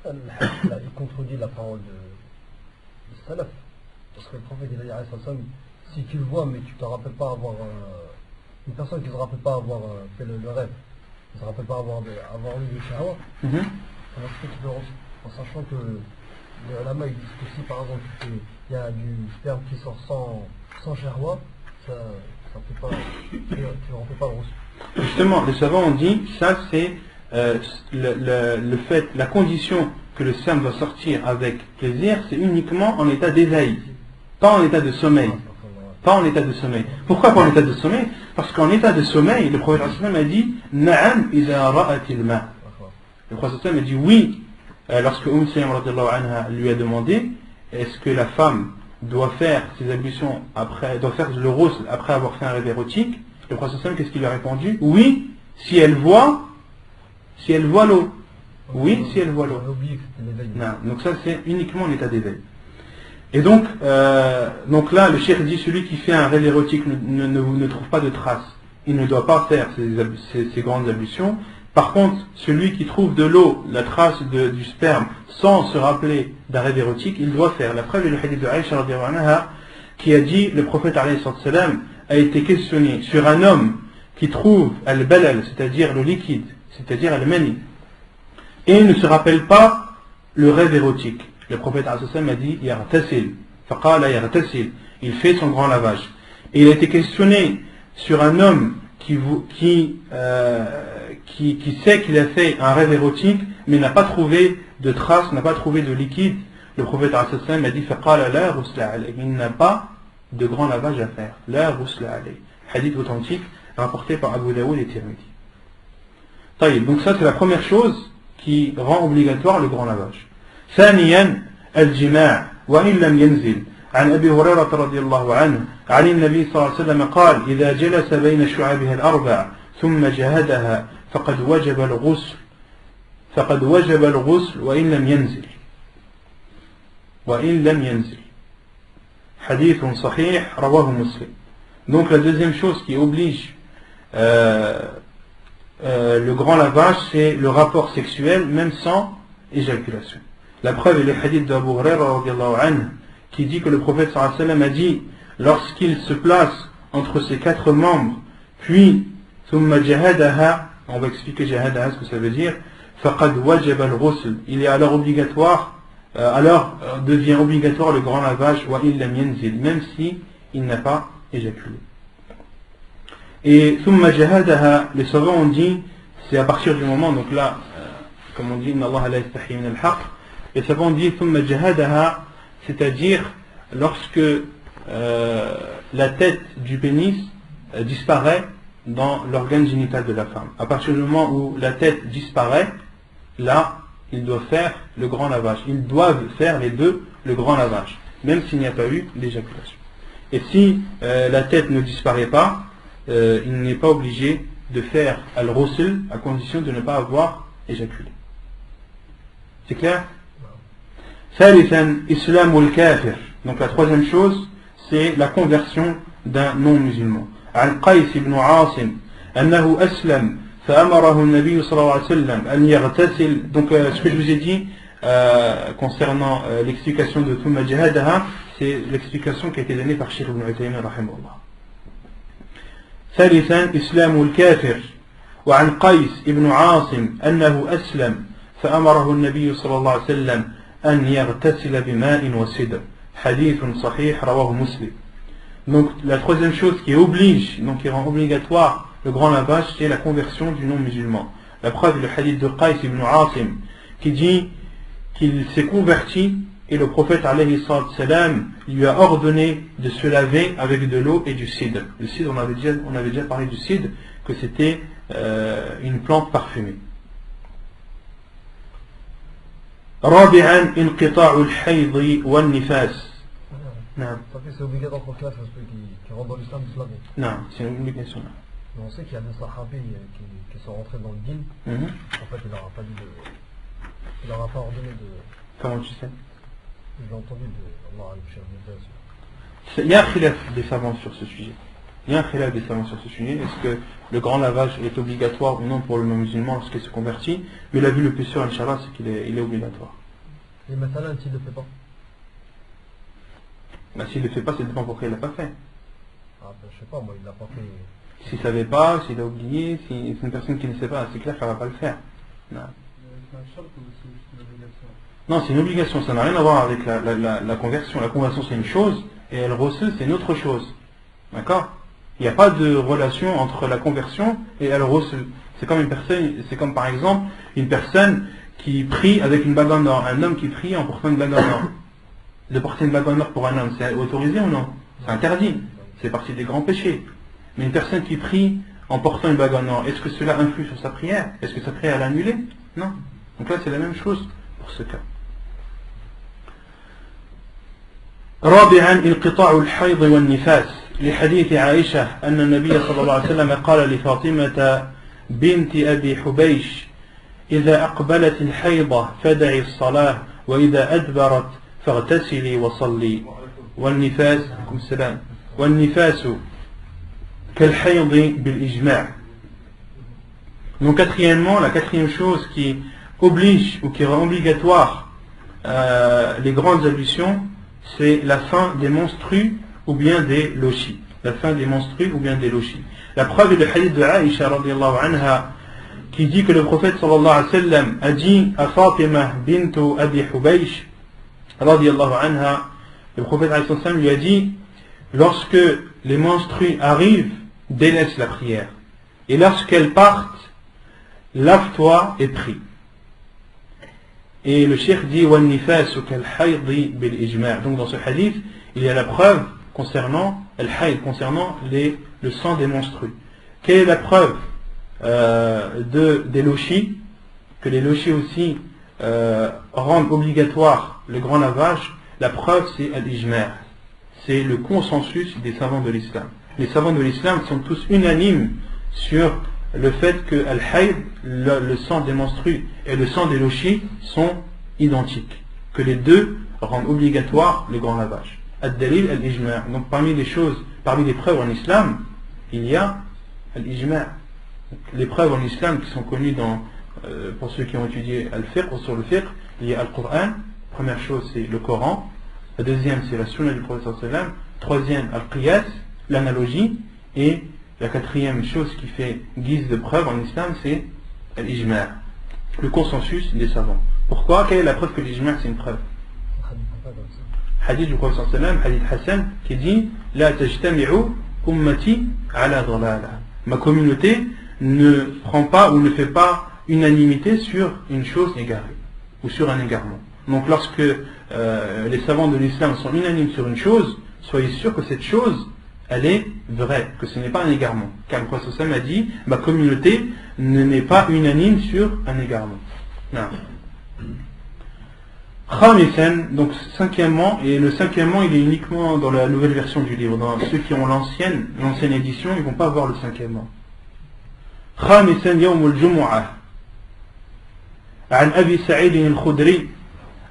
Il contredit la parole de Salaf. Parce que le prophète il a dit, si tu le vois mais tu ne te rappelles pas avoir une personne qui ne se rappelle pas avoir fait le rêve, qui ne se rappelle pas avoir eu le shahwa, alors ce que tu peux, en sachant que les ulama ils disent que si par exemple il y a du sperme qui sort sans shahwa, ça fait pas, tu ne refais pas le reçu. Justement, les savants ont dit, ça c'est le fait, la condition que le sperme doit sortir avec plaisir, c'est uniquement en état d'éveil, pas en état de sommeil. Pas en état de sommeil. Pourquoi pas en état de sommeil? Parce qu'en état de sommeil, le prophète a dit Na'am idha ra'atil ma. Le prophète a dit oui, lorsque Sayyam anha lui a demandé est-ce que la femme doit faire ses ablutions après, doit faire le ghusl après avoir fait un rêve érotique, le prophète qu'est-ce qu'il lui a répondu? Oui, si elle voit l'eau. Oui, si elle voit l'eau. Non, donc ça c'est uniquement en état d'éveil. Et donc là, le cheikh dit celui qui fait un rêve érotique ne trouve pas de traces. Il ne doit pas faire ces grandes ablutions. Par contre, celui qui trouve de l'eau, la trace du sperme, sans se rappeler d'un rêve érotique, il doit faire. La preuve est le hadith de Aïcha radhiyallahu anha qui a dit, le prophète alayhi salam a été questionné sur un homme qui trouve al-balal, c'est-à-dire le liquide, c'est-à-dire al-mani, et il ne se rappelle pas le rêve érotique. Le prophète a dit Yartasil, faqala yartasil, il fait son grand lavage. Et il a été questionné sur un homme qui sait qu'il a fait un rêve érotique, mais n'a pas trouvé de traces, n'a pas trouvé de liquide. Le prophète a dit faqala la ghusla alayhi, il n'a pas de grand lavage à faire. La ghusla alayhi. Hadith authentique rapporté par Abu Daoud et Tirmidhi. Donc ça c'est la première chose qui rend obligatoire le grand lavage. ثانيا الجماع وإن لم ينزل. عن أبي هريرة رضي الله عنه عن النبي صلى الله عليه وسلم قال إذا جلس بين شعابها الأربع ثم جهدها فقد وجب الغسل وإن لم ينزل. حديث صحيح رواه مسلم. Donc la deuxième chose qui oblige le grand lavage, c'est le rapport sexuel même sans éjaculation. La preuve est le hadith d'Abu Hurairah qui dit que le prophète sallallahu alayhi wa sallam a dit lorsqu'il se place entre ses quatre membres, puis thumma jahadaha, on va expliquer jahadaha ce que ça veut dire, faqad wajaba al-ghusl, il est alors obligatoire, alors devient obligatoire le grand lavage, wa illa yanzil, même si il n'a pas éjaculé. Et thumma jahadaha, les savants ont dit c'est à partir du moment, donc là comme on dit inna Allah la yastahi min al-haqq, les savants disent thumma jahadaha, c'est-à-dire lorsque la tête du pénis disparaît dans l'organe génital de la femme. À partir du moment où la tête disparaît, là ils doivent faire le grand lavage. Ils doivent faire les deux le grand lavage, même s'il n'y a pas eu d'éjaculation. Et si la tête ne disparaît pas, il n'est pas obligé de faire al-ghusl à condition de ne pas avoir éjaculé. C'est clair? ثالثا إسلام الكافر. Donc la troisième chose, c'est la conversion d'un non-musulman. عن قيس بن عاصم أنه أسلم فأمره النبي صلى الله عليه وسلم أن يغتسل. Donc ce que je vous ai dit concernant l'explication de ثم جهادها, c'est l'explication qui a été donnée par Cheikh Ibn Uthaymin رحمه الله. ثالثا إسلام الكافر. وعن قيس بن عاصم أنه أسلم فأمره النبي صلى الله عليه وسلم أن يغتسل بماء وسدر. حديث صحيح رواه مسلم. Donc la troisième chose qui oblige, donc qui rend obligatoire le grand lavage, c'est la conversion du non-musulman. La preuve est le hadith de Qais ibn Asim qui dit qu'il s'est converti et le prophète alayhi salam lui a ordonné de se laver avec de l'eau et du cidre. Le cidre, on avait déjà parlé du cidre, que c'était une plante parfumée. رابعا انقطاع الحيض والنفاس. Non. C'est obligatoire pour ceux qui rentrent dans l'islam de se laver. Non, c'est une obligation. On sait qu'il y a des sahabis qui sont rentrés dans le din. En fait, il leur a pas ordonné de... Comment tu sais? J'ai entendu de Allah al-Bashir. Il y a un khilaf des savants sur ce sujet. Est-ce que le grand lavage est obligatoire ou non pour le non-musulman lorsqu'il se convertit? Mais l'avis le plus sûr, Inch'Allah, c'est qu'il est obligatoire. Et maintenant, s'il ne le fait pas? S'il ne le fait pas, ça dépend pourquoi il ne l'a pas fait. Je sais pas, moi, il l'a pas fait. S'il ne savait pas, s'il a oublié, si c'est une personne qui ne sait pas, c'est clair qu'elle ne va pas le faire. Non, c'est une obligation, ça n'a rien à voir avec la conversion. La conversion, c'est une chose, et elle recèle, c'est une autre chose. D'accord? Il n'y a pas de relation entre la conversion et elle recèle. C'est comme par exemple une personne qui prie avec une bague en or, un homme qui prie en portant une bague en or. De porter une bague en or pour un homme, c'est autorisé ou non? C'est interdit. C'est partie des grands péchés. Mais une personne qui prie en portant une bague en or, est-ce que cela influe sur sa prière? Est-ce que sa prière est annulée? Non. Donc là, c'est la même chose pour ce cas. رابعا انقطاع الحيض والنفاس لحديث عائشة أن النبي صلى الله عليه وسلم قال لفاطمة بنت أبي حبيش إذا أقبلت الحيضة فدعي الصلاة وإذا أدبرت فاغتسلي وصلي والنفاس كالحيض بالإجماع. Donc quatrièmement, la quatrième chose qui oblige ou qui rend obligatoire les grandes ablutions, c'est la fin des menstrues ou bien des lochis. La fin des menstrues ou bien des lochis. La preuve est le hadith de Aïcha radiyallahu anha qui dit que le prophète sallallahu alayhi wa sallam a dit à Fatima bintu Abi Hubaysh radiyallahu anha, le prophète alayhi wa sallam lui a dit: lorsque les menstrues arrivent, délaisse la prière. Et lorsqu'elles partent, lave-toi et prie. Et le cheikh dit وَالنِّفَاسُ كَالْحَيْضِ بِالْإِجْمَاعِ. Donc dans ce hadith, il y a la preuve concernant al-hayd, concernant le sang des menstrues. Quelle est la preuve des lochis? Que les lochis aussi rendent obligatoire le grand lavage. La preuve, c'est al-ijma'. C'est le consensus des savants de l'islam. Les savants de l'islam sont tous unanimes sur le fait que al-hayd, le sang des menstrues et le sang des lochis sont identiques, que les deux rendent obligatoire le grand lavage. Ad-dalil al-ijma'. Donc parmi les preuves en islam, il y a al-ijma'. Les preuves en islam qui sont connues pour ceux qui ont étudié al-fiqh ou sur le fiqh, il y a al-Qur'an. Première chose, c'est le Coran. La deuxième, c'est la sunna du prophète sallallahu alayhi wa sallam. Troisième, al-qiyas, l'analogie. Et la quatrième chose qui fait guise de preuve en islam, c'est l'ijma', le consensus des savants. Pourquoi? Quelle est la preuve que l'ijma' c'est une preuve? Hadith du prophète sallallahu alayhi wa sallam, hadith Hassan, qui dit: La tajtami'u ummati ala dhalala. Ma communauté ne prend pas ou ne fait pas unanimité sur une chose égarée ou sur un égarement. Donc lorsque les savants de l'islam sont unanimes sur une chose, soyez sûr que cette chose, elle est vraie, que ce n'est pas un égarement. Car le prophète sallallahu alayhi wa sallam a dit: ma communauté n'est pas unanime sur un égarement. Non. Khamisan, donc cinquièmement, et le cinquièmement il est uniquement dans la nouvelle version du livre. Dans ceux qui ont l'ancienne édition, ils ne vont pas voir le cinquièmement. Khamisan yawm al-jumu'ah. عن أبي سعيد الخدري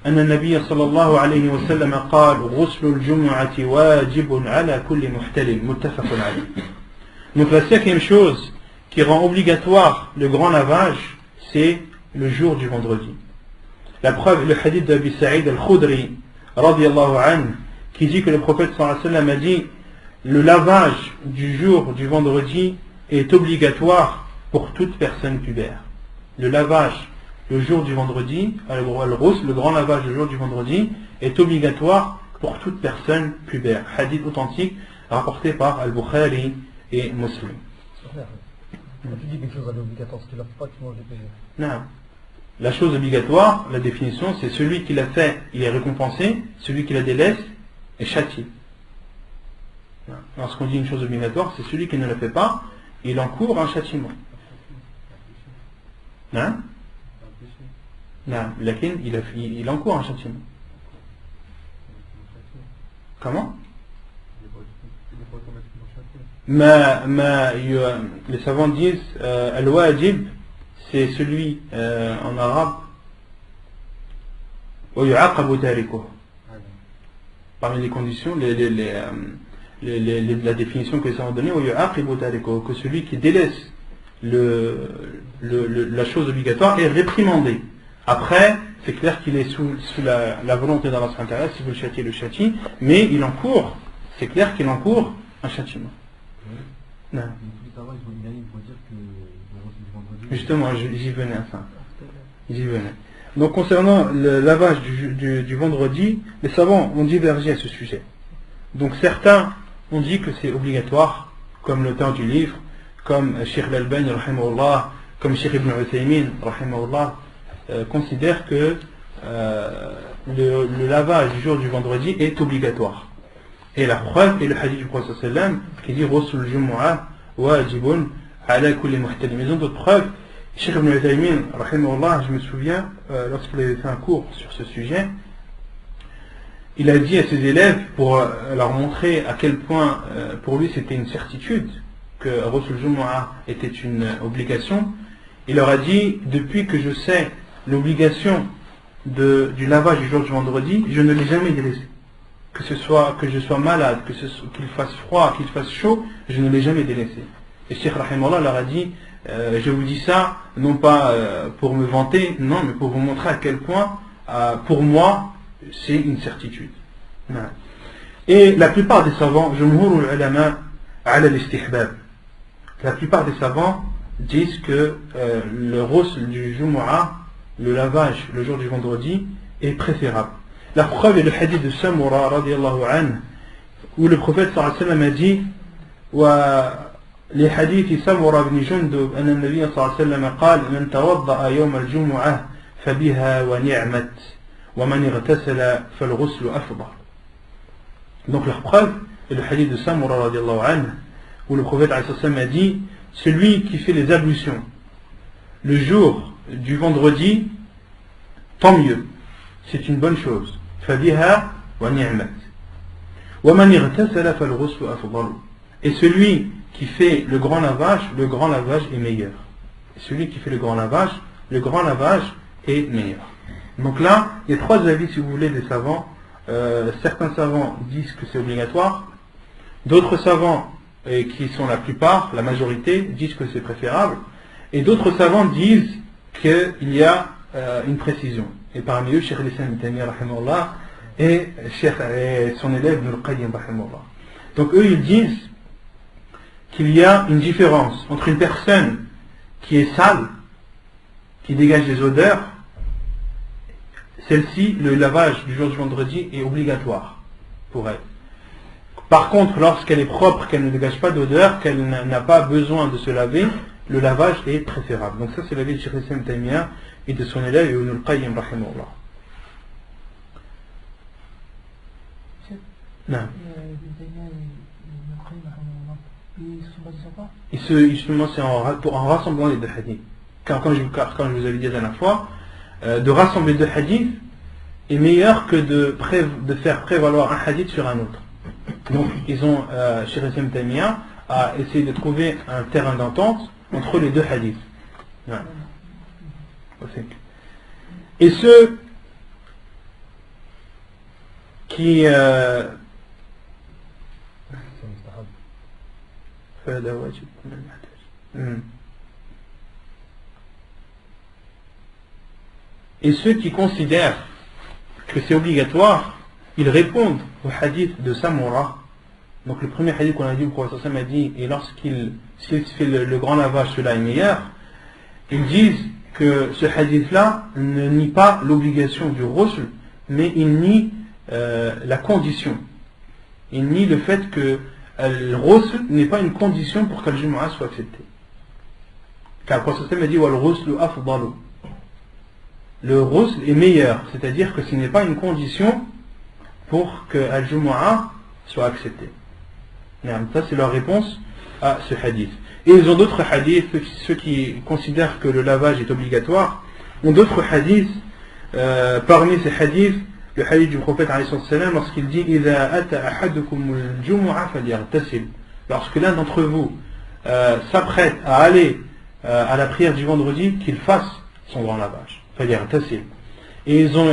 أن النبي صلى الله عليه وسلم قال غسل الجمعة واجب على كل محتلم متفق عليه. Donc la cinquième chose qui rend obligatoire le grand lavage, c'est le jour du vendredi. La preuve, le hadith d'Abi Sa'id al-Khudri radiyallahu anhu, qui dit que le prophète sallallahu alayhi wa sallam a dit le lavage du jour du vendredi est obligatoire pour toute personne pubère. Le lavage le jour du vendredi, le grand lavage le jour du vendredi est obligatoire pour toute personne pubère. Hadith authentique rapporté par Al-Bukhari et Muslim. Quand tu dis quelque chose elle est obligatoire, si tu ne la fais pas, tu manges des péchés. Non. La chose obligatoire, la définition, c'est celui qui l'a fait, il est récompensé, celui qui la délaisse est châtié. Lorsqu'on dit une chose obligatoire, c'est celui qui ne la fait pas, il encourt un châtiment. Non? Non, laquelle il encourt un châtiment. Comment? Les savants disent al-wajib, c'est celui en arabe parmi les conditions, la définition que les savants ont donnée, que celui qui délaisse la chose obligatoire est réprimandé. Après, c'est clair qu'il est sous la volonté d'Allah subhanahu wa ta'ala, si vous le châtiez, le châtie, mais il encourt, c'est clair qu'il encourt un châtiment. Non. Justement, j'y venais à ça. J'y venais. Donc concernant le lavage du vendredi, les savants ont divergé à ce sujet. Donc certains ont dit que c'est obligatoire, comme l'auteur du livre, comme Cheikh Al-Albani, rahimahullah, comme Cheikh Ibn Uthaymin, rahimahullah, considèrent que le lavage du jour du vendredi est obligatoire. Et la preuve est le hadith du Prophète sallam qui dit Rasul Jumu'ah wajibun ala kulli muhtalim. Ils ont d'autres preuves. Cheikh Ibn Uthaymin, rahimahullah, je me souviens, lorsqu'il avait fait un cours sur ce sujet, il a dit à ses élèves, pour leur montrer à quel point pour lui c'était une certitude que Rasul Jumu'ah était une obligation, il leur a dit, depuis que je sais l'obligation du lavage du jour du vendredi, je ne l'ai jamais délaissé. Que je sois malade, qu'il fasse froid, qu'il fasse chaud, je ne l'ai jamais délaissé. Et Cheikh Rahimahullah leur a dit, je vous dis ça, non pas pour me vanter, non, mais pour vous montrer à quel point, pour moi, c'est une certitude. Et la plupart des savants, jumhurul ulama ala al-istihbab, la plupart des savants disent que le ghusl du Jumu'ah, le lavage le jour du vendredi, est préférable. La preuve est le hadith de Samura radiyallahu anhu, où le prophète sallallahu alayhi wa sallam a dit لحديث سمرة بن جندب أن النبي صلى الله عليه وسلم قال من توضأ يوم الجمعة فبها ونعمت ومن اغتسل فالغسل أفضل. Donc la preuve est le hadith de Samura radiyallahu anhu, où le prophète sallallahu alayhi wa sallam a dit celui qui fait les ablutions le jour du vendredi, tant mieux, c'est une bonne chose. فبها ونعمت ومن اغتسل فالغسل أفضل. Et celui qui fait le grand lavage est meilleur. Et celui qui fait le grand lavage est meilleur. Donc là, il y a trois avis, si vous voulez, des savants. Certains savants disent que c'est obligatoire. D'autres savants, et qui sont la plupart, la majorité, disent que c'est préférable. Et d'autres savants disent qu'il y a une précision. Et parmi eux, Cheikh al-Islam ibn Taymiyyah, rahimahullah, et son élève, Ibn al-Qayyim, rahimahullah. Donc eux, ils disent qu'il y a une différence entre une personne qui est sale, qui dégage des odeurs, celle-ci, le lavage du jour du vendredi est obligatoire pour elle. Par contre, lorsqu'elle est propre, qu'elle ne dégage pas d'odeur, qu'elle n'a pas besoin de se laver, le lavage est préférable. Donc ça, c'est l'avis de Cheikh al-Islam ibn Taymiyyah et de son élève Ibn al-Qayyim, rahimahullah. Non. Il se lance en rassemblant les deux hadiths. Car quand je vous avais dit la dernière fois, de rassembler deux hadiths est meilleur que de faire prévaloir un hadith sur un autre. Donc ils ont, Cheikh al-Islam ibn Taymiyyah a essayé de trouver un terrain d'entente entre les deux hadiths. Ouais. Et ceux qui et ceux qui considèrent que c'est obligatoire, ils répondent au hadith de Samura. Donc le premier hadith qu'on a dit, le prophète a dit, et lorsqu'il fait le grand lavage, cela est meilleur. Ils disent que ce hadith-là ne nie pas l'obligation du ghusl, mais il nie la condition. Il nie le fait que le ghusl n'est pas une condition pour que le jumu'ah soit accepté. Car le prophète a dit wal ghuslu afdalu. Le ghusl est meilleur, c'est-à-dire que ce n'est pas une condition pour que le jumu'ah soit accepté. Ça c'est leur réponse à ce hadith. Et ils ont d'autres hadiths, ceux qui considèrent que le lavage est obligatoire, ont d'autres hadiths. Parmi ces hadiths, le hadith du prophète lorsqu'il dit إِذَا أَتَى أَحَدُكُمُ الْجُمُعَ فَلْيَغْتَسِلْ. Lorsque l'un d'entre vous s'apprête à aller à la prière du vendredi, qu'il fasse son grand lavage. فَلْيَغْتَسِلْ. Et ils ont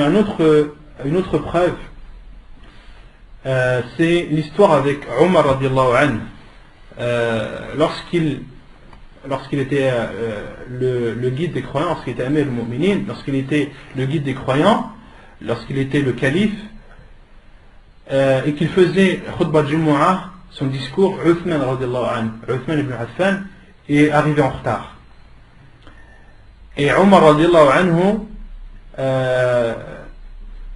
une autre preuve, c'est l'histoire avec Omar radiallahu anhu. Lorsqu'il était le guide des croyants, lorsqu'il était Amir al-Mu'minin, lorsqu'il était le guide des croyants, lorsqu'il était le calife, et qu'il faisait khutbah Jumu'ah, son discours, Uthman radiallahu anhu, Uthman ibn Affan, est arrivé en retard. Et Omar radiallahu anhu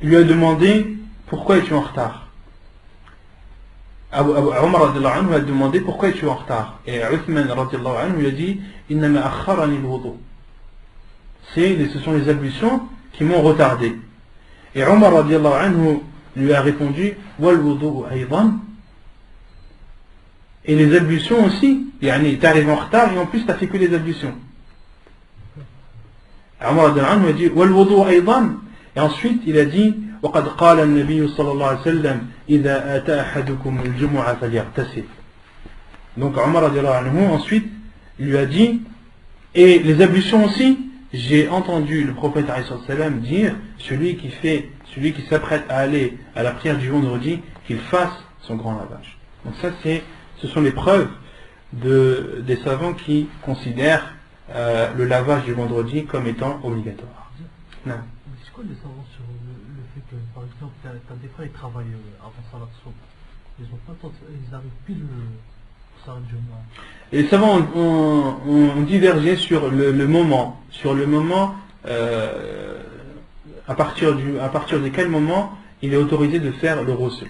lui a demandé pourquoi es-tu en retard. Omar radiallahu anhu a demandé pourquoi es-tu en retard. Et Uthman radiallahu anhu lui a dit innama akharani al-wudu. Ce sont les ablutions qui m'ont retardé. Et Omar radiallahu anhu lui a répondu wal wudu aydan. Et les ablutions aussi, yani t'es arrivé en retard et en plus t'as fait que les ablutions. Omar radiallahu anhu a dit wal wudu aydan. Et ensuite il a dit وقد قال النبي صلى الله عليه وسلم إذا أتى أحدكم الجمعة فليغتسل. Donc Omar radiallahu anhu ensuite il lui a dit, et les ablutions aussi, j'ai entendu le prophète sallam dire celui qui s'apprête à aller à la prière du vendredi, qu'il fasse son grand lavage. Donc ça ce sont les preuves des savants qui considèrent le lavage du vendredi comme étant obligatoire. Non. C'est quoi les savants sur le fait que, par exemple, t'as des frères qui travaillent avant Salat Soub, ils ont pas le temps, ils arrivent pile au Salat Jumu'ah. Et les savants ont divergé sur le moment, à partir de quel moment il est autorisé de faire le ghusl.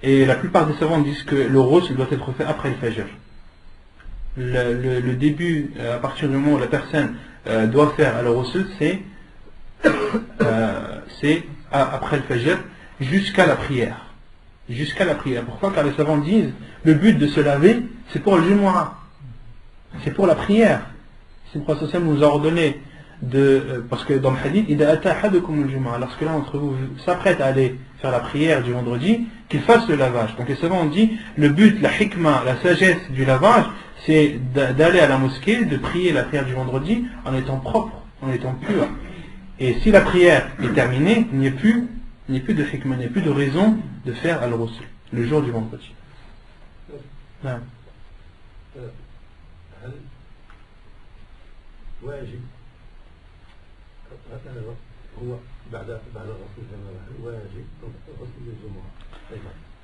Et la plupart des savants disent que le ghusl doit être fait après le fajr. Le début, à partir du moment où la personne doit faire le ghusl, c'est après le fajr jusqu'à la prière. Jusqu'à la prière. Pourquoi? Car les savants disent le but de se laver, c'est pour le Jumu'ah. C'est pour la prière. C'est pour ça que nous a ordonné parce que dans le hadith, lorsque l'un d'entre vous s'apprête à aller faire la prière du vendredi, qu'il fasse le lavage. Donc les savants ont dit le but, la hikmah, la sagesse du lavage, c'est d'aller à la mosquée, de prier la prière du vendredi en étant propre, en étant pur. Et si la prière est terminée, il n'y a plus de hikmah, il n'y a plus de raison de faire al-ghusl le jour du vendredi. Non.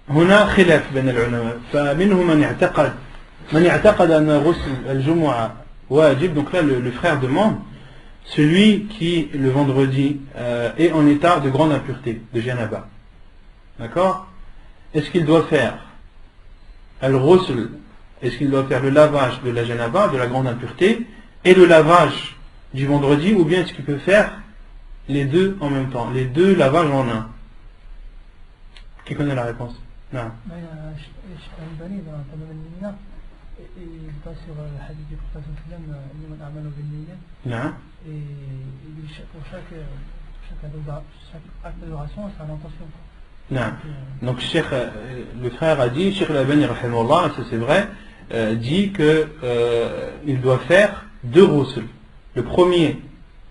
هنا خلاف بين العلماء فمنهم من اعتقد أن غسل الجمعة واجب. Donc là le frère demande celui qui le vendredi est en état de grande impureté, de janaba, d'accord, est-ce qu'il doit faire al-ghusl, est-ce qu'il doit faire le lavage de la janaba, de la grande impureté, et le lavage du vendredi, ou bien est-ce qu'il peut faire les deux en même temps, les deux lavages en un? Qui connaît la réponse? Non. Il passe sur le hadith du prophète Non. Et pour chaque acte d'adoration, c'est à l'intention. Non. Donc le frère a dit, Cheikh al-Albani rahimahullah, ça c'est vrai, dit que il doit faire deux ghusl. Le premier,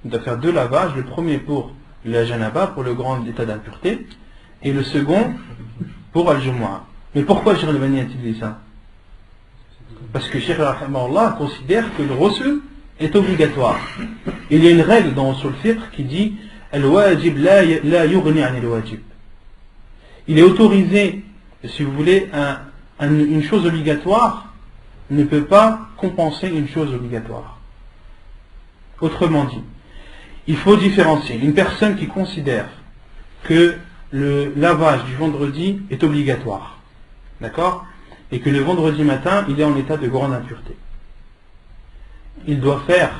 il doit faire deux lavages, le premier pour la janaba, pour le grand état d'impureté, et le second pour Al-Jumu'ah. Mais pourquoi Cheikh Al-Albani a-t-il dit ça? Parce que Cheikh Rahimahullah considère que le ghusl est obligatoire. Il y a une règle dans Usul Fiqh qui dit Al-wajib la yughni an al-wajib. Il est autorisé, si vous voulez, une chose obligatoire ne peut pas compenser une chose obligatoire. Autrement dit, il faut différencier une personne qui considère que le lavage du vendredi est obligatoire, d'accord, et que le vendredi matin il est en état de grande impureté. Il doit faire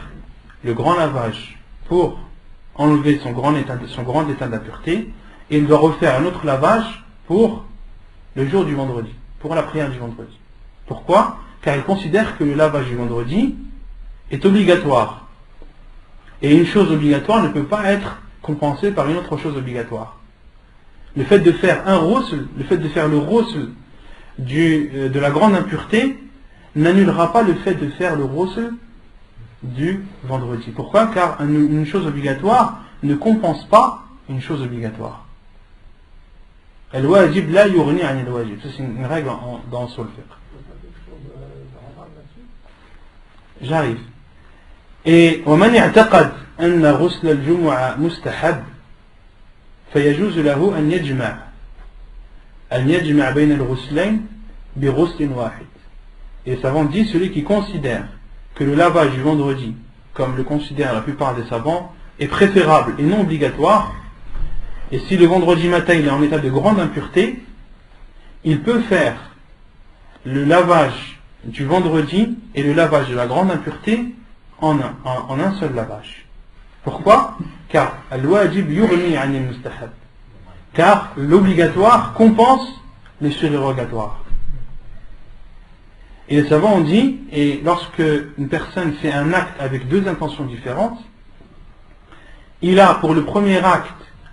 le grand lavage pour enlever son grand état d'impureté, et il doit refaire un autre lavage pour le jour du vendredi, pour la prière du vendredi. Pourquoi? Car il considère que le lavage du vendredi est obligatoire. Et une chose obligatoire ne peut pas être compensée par une autre chose obligatoire. Le fait de faire un ghusl, le fait de faire le ghusl de la grande impureté n'annulera pas le fait de faire le ghusl du vendredi. Pourquoi? Car une chose obligatoire ne compense pas une chose obligatoire. Al-wajib la yughni an al-wajib. C'est une règle dans Usul Fiqh. J'arrive. Et ومن اعتقد أن غسل الجمعة مستحب فيجوز له أن يجمع بين الغسلين بغسل واحد. Et les savants disent celui qui considère que le lavage du vendredi, comme le considèrent la plupart des savants, est préférable et non obligatoire, et si le vendredi matin il est en état de grande impureté, il peut faire le lavage du vendredi et le lavage de la grande impureté en un seul lavage. Pourquoi? Car al-wajib yughni an al-mustahab. Car l'obligatoire compense les surérogatoires. Et les savants ont dit, et lorsque une personne fait un acte avec deux intentions différentes, il a pour le premier acte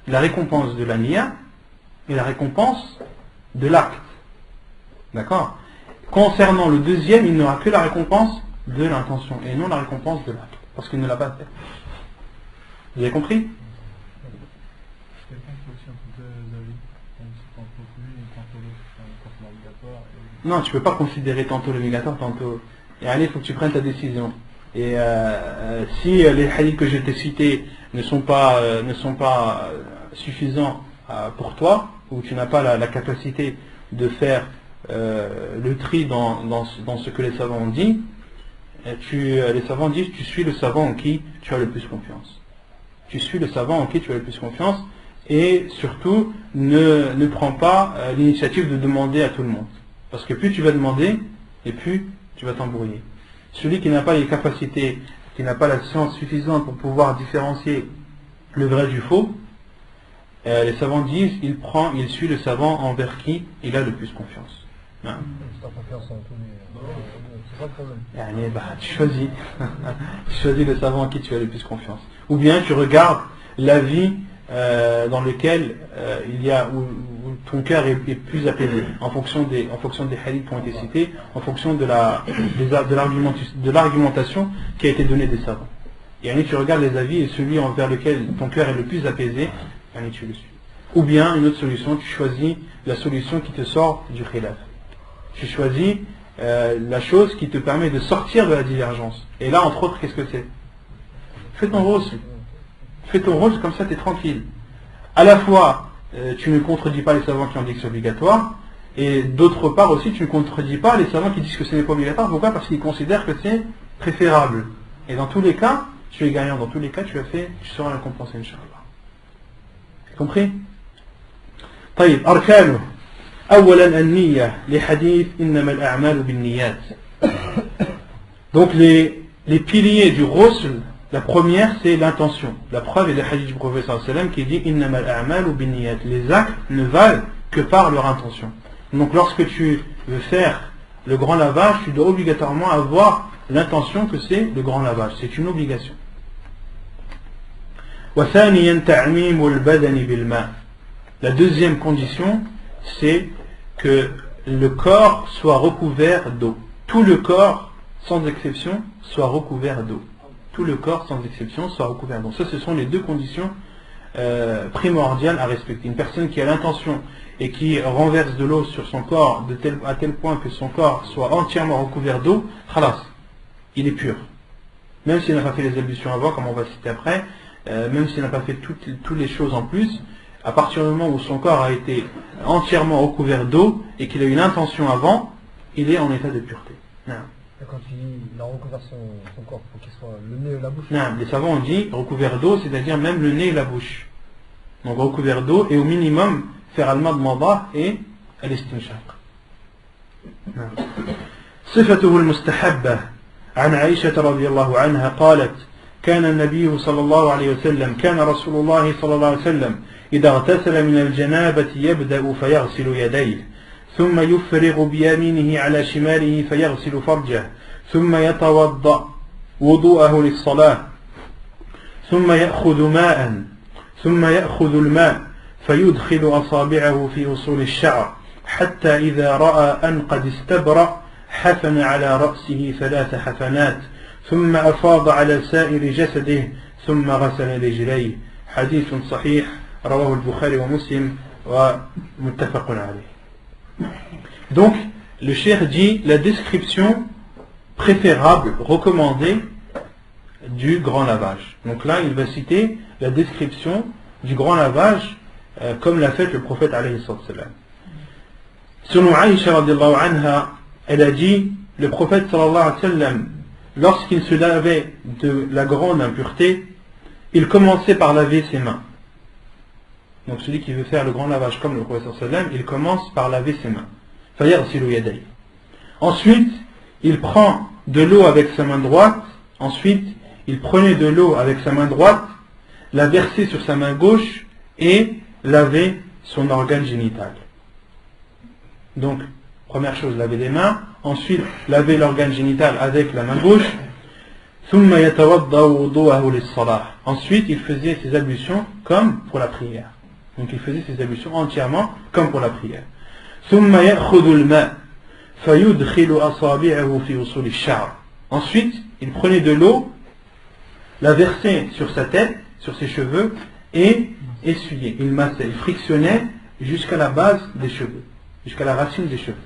la récompense de la niya et la récompense de l'acte. D'accord? Concernant le deuxième, il n'aura que la récompense de l'intention et non la récompense de l'acte, parce qu'il ne l'a pas fait. Vous avez compris? Non, tu ne peux pas considérer tantôt l'obligatoire, tantôt. Et allez, il faut que tu prennes ta décision. Et si les hadiths que je t'ai cités ne sont pas suffisants pour toi, ou tu n'as pas la capacité de faire le tri dans ce que les savants ont dit, les savants disent tu suis le savant en qui tu as le plus confiance. Tu suis le savant en qui tu as le plus confiance, et surtout ne prends pas l'initiative de demander à tout le monde. Parce que plus tu vas demander, et plus tu vas t'embrouiller. Celui qui n'a pas les capacités, qui n'a pas la science suffisante pour pouvoir différencier le vrai du faux, les savants disent, il suit le savant envers qui il a le plus confiance. Hein? Tu choisis. Tu choisis le savant en qui tu as le plus confiance. Ou bien tu regardes la vie dans lequel où ton cœur est plus apaisé, en fonction des hadiths qui ont été cités, en fonction de l'argumentation qui a été donnée des savants. Et tu regardes les avis, et celui envers lequel ton cœur est le plus apaisé, tu le suis. Ou bien une autre solution, tu choisis la solution qui te sort du khilaf. Tu choisis la chose qui te permet de sortir de la divergence. Et là, entre autres, qu'est-ce que c'est? Fais ton ghusl. Fais ton ghusl, comme ça tu es tranquille. À la fois, tu ne contredis pas les savants qui ont dit que c'est obligatoire, et d'autre part aussi, tu ne contredis pas les savants qui disent que ce n'est pas obligatoire. Pourquoi? Parce qu'ils considèrent que c'est préférable. Et dans tous les cas, tu es gagnant. Dans tous les cas, tu seras récompensé, Inch'Allah. Compris? طيب أركانه أولا النية لحديث إنما الأعمال بالنيات. Donc les piliers du ghusl, la première c'est l'intention. La preuve est le hadith du prophète sallallahu alayhi wa sallam qui dit إنما الأعمال بالنيات. Les actes ne valent que par leur intention. Donc lorsque tu veux faire le grand lavage, tu dois obligatoirement avoir l'intention que c'est le grand lavage. C'est une obligation. وثانيا تعميم البدن بالماء. La deuxième condition, c'est que le corps soit recouvert d'eau. Tout le corps, sans exception, soit recouvert d'eau. Tout le corps, sans exception, soit recouvert d'eau. Ça, ce sont les deux conditions primordial à respecter. Une personne qui a l'intention et qui renverse de l'eau sur son corps à tel point que son corps soit entièrement recouvert d'eau, khalas, il est pur. Même s'il n'a pas fait les ablutions avant, comme on va citer après, même s'il n'a pas fait toutes les choses en plus, à partir du moment où son corps a été entièrement recouvert d'eau et qu'il a eu l'intention avant, il est en état de pureté. Non. Quand il a recouvert son corps, pour qu'il soit le nez et la bouche. Non, les savants ont dit recouvert d'eau, c'est-à-dire même le nez et la bouche. Donc recouvert d'eau et au minimum faire al-madmada et al-istinshaq. صفته المستحبة عن عائشة رضي الله عنها قالت كان النبي صلى الله عليه وسلم كان رسول الله صلى الله عليه وسلم إذا اغتسل من الجنابة يبدأ فيغسل يديه ثم يفرغ بيمينه على شماله فيغسل فرجه ثم يتوضأ وضوءه للصلاة ثم يأخذ الماء فيدخل أصابعه في أصول الشعر حتى إذا رأى أن قد استبرأ حفن على رأسه 3 حفنات ثم أفاض على سائر جسده ثم غسل رجليه حديث صحيح رواه البخاري ومسلم ومتفق عليه. Donc le cheikh dit la description préférable, recommandée du grand lavage. Donc là il va citer la description du grand lavage comme l'a fait le prophète alayhi salam. Selon Aïcha radiallahu anha, elle a dit, le prophète sallallahu alayhi wa sallam, lorsqu'il se lavait de la grande impureté, il commençait par laver ses mains. Donc celui qui veut faire le grand lavage comme le prophète sallallahu alayhi wa sallam, il commence par laver ses mains. Ensuite, il prend de l'eau avec sa main droite, ensuite, il prenait de l'eau avec sa main droite, la versait sur sa main gauche et lavait son organe génital. Donc, première chose, laver les mains, ensuite laver l'organe génital avec la main gauche, ensuite il faisait ses ablutions comme pour la prière. Donc il faisait ses ablutions entièrement comme pour la prière. Ensuite, il prenait de l'eau, la versait sur sa tête, sur ses cheveux et essuyait. Il massait, il frictionnait jusqu'à la base des cheveux, jusqu'à la racine des cheveux.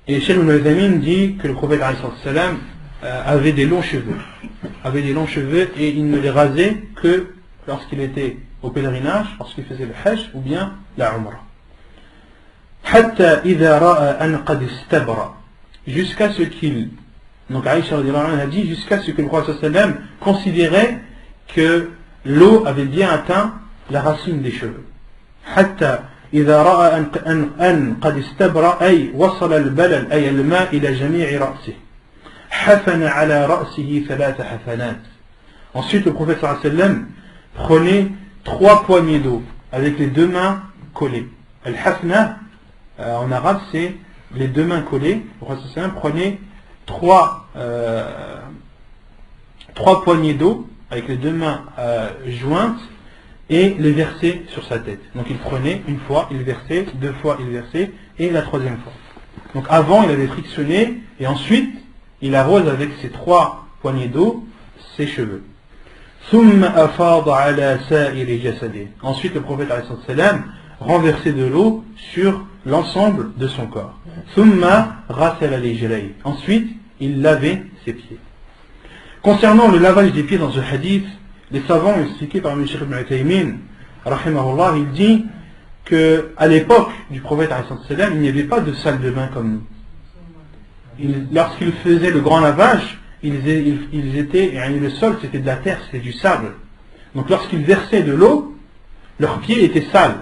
Et Cheikh Ibn Uthaymeen dit que le prophète avait des longs cheveux. Et il ne les rasait que lorsqu'il était au pèlerinage, lorsqu'il faisait le hajj ou bien la umrah. Jusqu'à ce qu'il, donc Aïcha a dit, jusqu'à ce que le prophète considérait que l'eau avait bien atteint la racine des cheveux. إذا رأى أن قد استبرأ أي وصل البلل أي الماء إلى جميع رأسه حفن على رأسه 3 حفنات. Ensuite le prophète sallallahu alayhi wa sallam prenait 3 poignées d'eau avec les 2 mains collées. Al-hafna en arabe c'est les 2 mains collées. Le prophète sallallahu alayhi wa sallam prenait 3 poignées d'eau avec les 2 mains jointes et les versait sur sa tête. Donc il prenait une fois, il versait, 2 fois, il versait, et la 3e fois. Donc avant, il avait frictionné, et ensuite, il arrose avec ses 3 poignées d'eau ses cheveux. Ensuite, le prophète renversait de l'eau sur l'ensemble de son corps. Ensuite, il lavait ses pieds. Concernant le lavage des pieds dans ce hadith, les savants ont expliqué par M. Cheikh Ibn Uthaymeen, rahimahullah, il dit qu'à l'époque du prophète, il n'y avait pas de salle de bain comme nous. Lorsqu'ils faisaient le grand lavage, le sol c'était de la terre, c'était du sable. Donc lorsqu'ils versaient de l'eau, leurs pieds étaient sales.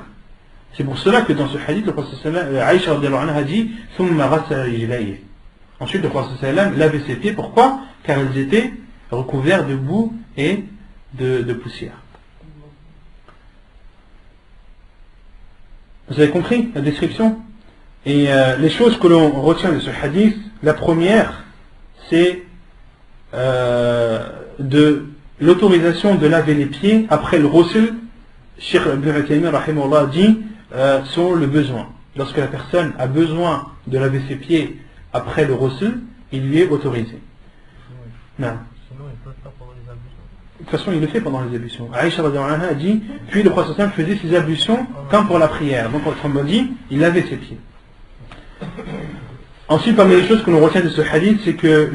C'est pour cela que dans ce hadith, le prophète Aïcha a dit ensuite le prophète lavait ses pieds. Pourquoi? Car ils étaient recouverts de boue et de poussière. Vous avez compris la description? Et les choses que l'on retient de ce hadith, la première, c'est de l'autorisation de laver les pieds après le ghusl. Cheikh Ibn Uthaymeen rahimahullah dit selon le besoin. Lorsque la personne a besoin de laver ses pieds après le ghusl, il lui est autorisé. Non. Sinon, ils peuvent pas pendant les ablutions. toute façon, il le fait pendant les ablutions. Aïcha radhiyallahu anha a dit, puis le prophète sallam faisait ses ablutions comme pour la prière. Donc, autrement dit, il lavait ses pieds. Ensuite, parmi les choses que l'on retient de ce hadith, c'est que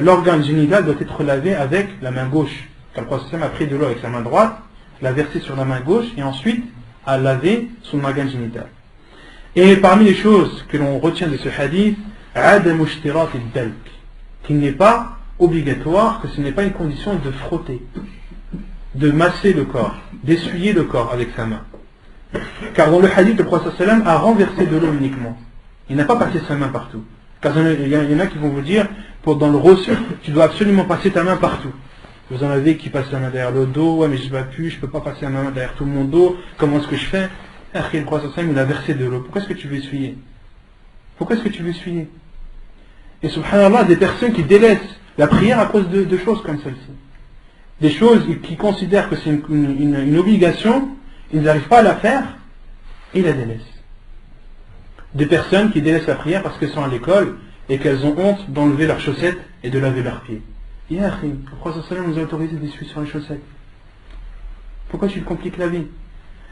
l'organe génital doit être lavé avec la main gauche. Car le prophète sallam a pris de l'eau avec sa main droite, l'a versé sur la main gauche et ensuite a lavé son organe génital. Et parmi les choses que l'on retient de ce hadith, qu'il n'est pas obligatoire, que ce n'est pas une condition de frotter, de masser le corps, d'essuyer le corps avec sa main. Car dans le hadith, le prophète sallam a renversé de l'eau uniquement. Il n'a pas passé sa main partout. Car il y en a qui vont vous dire, dans le reçu, tu dois absolument passer ta main partout. Vous en avez qui passent la main derrière le dos, ouais mais je ne peux pas passer ma main derrière tout mon dos, comment est-ce que je fais? Le prophète sallam il a versé de l'eau. Pourquoi est-ce que tu veux essuyer? Pourquoi est-ce que tu veux essuyer? Et subhanallah, des personnes qui délaissent la prière à cause de choses comme celle-ci. Des choses qui considèrent que c'est une obligation, ils n'arrivent pas à la faire, et ils la délaissent. Des personnes qui délaissent la prière parce qu'elles sont à l'école et qu'elles ont honte d'enlever leurs chaussettes et de laver leurs pieds. Le prophète sallam nous a autorisé d'essuyer sur les chaussettes. Pourquoi tu te compliques la vie?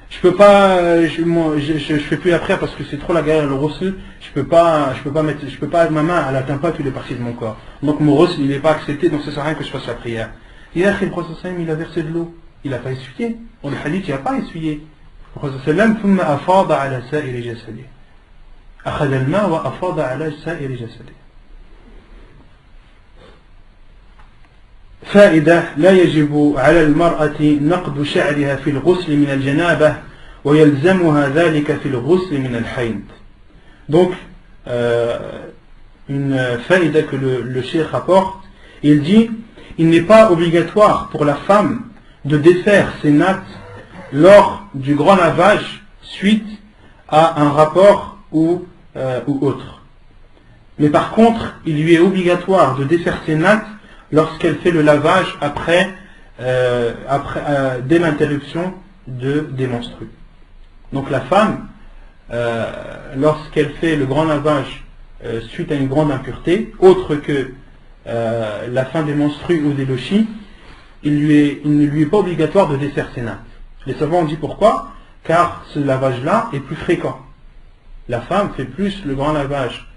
Je peux pas, je fais plus la prière parce que c'est trop la galère, le reçu. Je peux pas, ma main, elle atteint pas toutes les parties de mon corps. Donc mon reçu, il n'est pas accepté, donc ça sert à rien que je fasse la prière. Et le prophète sallam, il a versé de l'eau. Il n'a pas essuyé. Dans le hadith, il n'a pas essuyé. Le prophète sallam, ثم أفاض على سائر جسده. أخذ الماء وأفاض على سائر جسده. فائدة لا يجب على المرأة نقض شعرها في الغسل من الجنابة ويلزمها ذلك في الغسل من الحيض. Donc une faïda que le cheikh rapporte, il dit il n'est pas obligatoire pour la femme de défaire ses nattes lors du grand lavage suite à un rapport ou autre. Mais par contre, il lui est obligatoire de défaire ses nattes lorsqu'elle fait le lavage dès l'interruption des menstrues. Donc la femme, lorsqu'elle fait le grand lavage suite à une grande impureté, autre que la fin des menstrues ou des lochis, il ne lui est pas obligatoire de défaire ses nattes. Les savants ont dit pourquoi? Car ce lavage-là est plus fréquent. La femme fait plus le grand lavage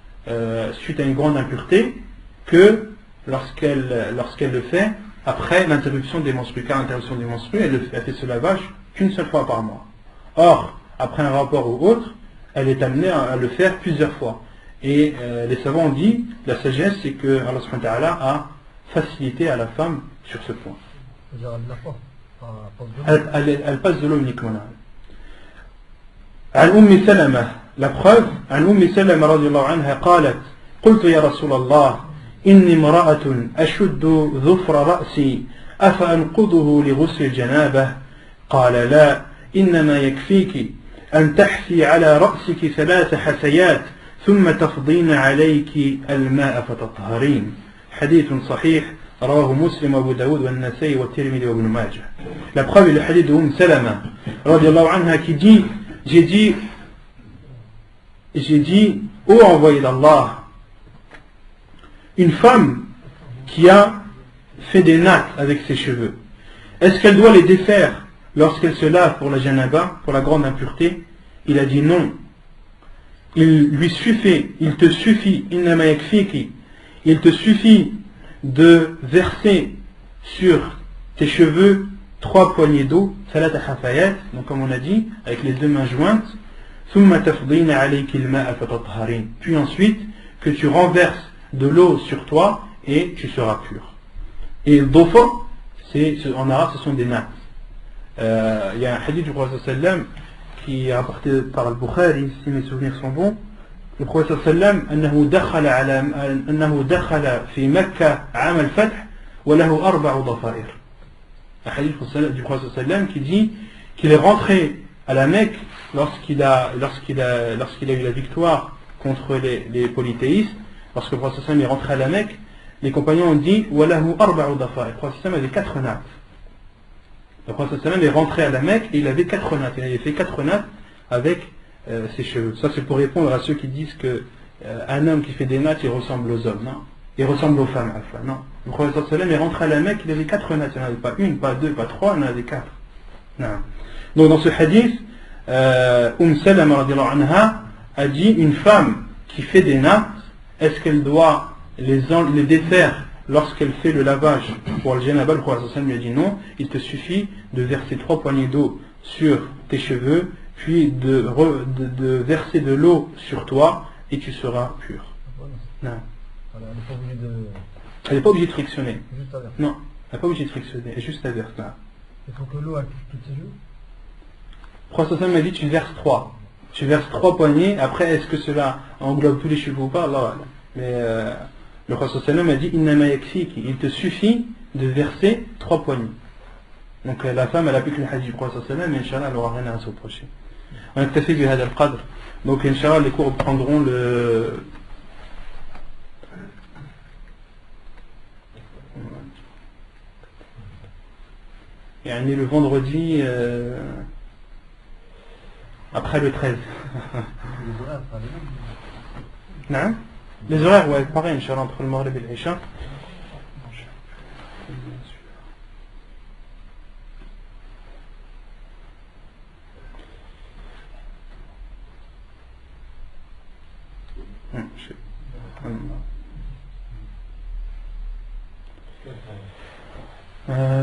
suite à une grande impureté que lorsqu'elle le fait après l'interruption des menstrues. Car l'interruption des menstrues, elle fait ce lavage qu'une seule fois par mois. Or, après un rapport ou autre, elle est amenée à le faire plusieurs fois. Et les savants ont dit, la sagesse, c'est que Allah subhanahu wa ta'ala a facilité à la femme sur ce point. Elle passe de l'eau uniquement. عن أم سلمة la preuve عن أم سلمة رضي الله عنها قالت قلت يا رسول الله إني امرأة أشد ظفر رأسي أفأنقضه لغسل الجنابة قال لا إنما يكفيك أن تحفي على رأسك 3 حثيات ثم تفضين عليك الماء فتطهرين حديث صحيح رواه مسلم وابو داود والنسائي والترمذي وابن ماجه. La preuve est le hadith de Salama radiyallahu anha qui dit j'ai dit ô envoyé d'Allah, une femme qui a fait des nattes avec ses cheveux, est-ce qu'elle doit les défaire lorsqu'elle se lave pour la janaba, pour la grande impureté? Il a dit non. Il te suffit, innama yakfiki, il te suffit de verser sur tes cheveux 3 poignées d'eau, salata hafayat, donc comme on a dit, avec les 2 mains jointes, thumma tafdina alayki al-ma'a fatatharin, puis ensuite que tu renverses de l'eau sur toi et tu seras pur. Et le dhofr, en arabe ce sont des nattes. Il y a un hadith du prophète sallam qui est rapporté par al-Bukhari, si mes souvenirs sont bons. Le prophète sallam أنه دخل في مكة عام الفتح وله 4 ضفائر. Un hadith du prophète sallam qui dit qu'il est rentré à la Mecque lorsqu'il a eu la victoire contre les polythéistes. Lorsque le prophète sallam est rentré à la Mecque, les compagnons ont dit وله 4 ضفائر. Le prophète sallam avait 4 nattes. Le prophète sallam est rentré à la Mecque et il avait 4 nattes. Il avait fait 4 nattes avec ses cheveux. Ça c'est pour répondre à ceux qui disent que un homme qui fait des nattes il ressemble aux hommes. Non, il ressemble aux femmes. Non. Le prophète sallam est rentré à la Mecque, il avait 4 nattes. Il n'y en avait pas une, pas deux, pas trois, il y en avait 4. Non. Donc dans ce hadith, Salama radiallahu anha a dit une femme qui fait des nattes, est-ce qu'elle doit les défaire lorsqu'elle fait le lavage pour le janaba? Le prophète sallam lui a dit non, il te suffit de verser 3 poignées d'eau sur tes cheveux, puis de verser de l'eau sur toi et tu seras pur. Non. Elle n'est pas obligée de frictionner. Juste à verser. Non, elle n'est pas obligée de frictionner, elle est juste à verser. Il faut que l'eau touche tous ses yeux. Le prophète sallam m'a dit tu verses 3. Tu verses 3 poignées, après est-ce que cela englobe tous les cheveux ou pas? Allah. Mais le prophète sallam m'a dit innama yakfiki, il te suffit de verser 3 poignées. Donc la femme elle applique le hadith du prophète sallam et Inch'Allah elle n'aura rien à se reprocher. On a fait bihad al-qadr. Donc Inch'Allah les cours prendront le vendredi après le 13. Non? Les horaires, ouais, pareil, Inch'Allah, entre le Maghrib et l'Isha.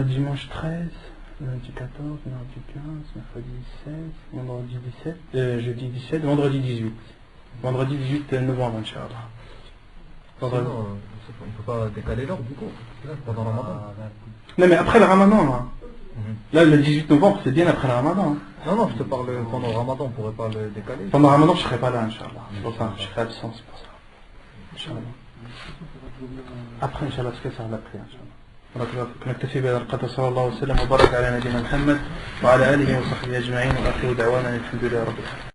Dimanche 13, lundi 14, mardi 15, mercredi 16, vendredi 17, jeudi 17, vendredi 18. Vendredi 18 novembre, Inch'Allah. On ne peut pas décaler l'heure du coup, pendant le ramadan. Non mais après le ramadan là. Là le 18 novembre c'est bien après le ramadan. Non, je te parle pendant le ramadan, on ne pourrait pas le décaler. Pendant le ramadan je ne serai pas là, Inch'Allah. C'est pour ça, je serai absent, c'est pour ça. Inch'Allah. Après, Inch'Allah, ce que ça va après, Inch'Allah. نكتفي بهذا القدر صلى الله وسلم وبارك على نبينا محمد وعلى آله وصحبه أجمعين وآخر دعوانا الحمد لله رب العالمين.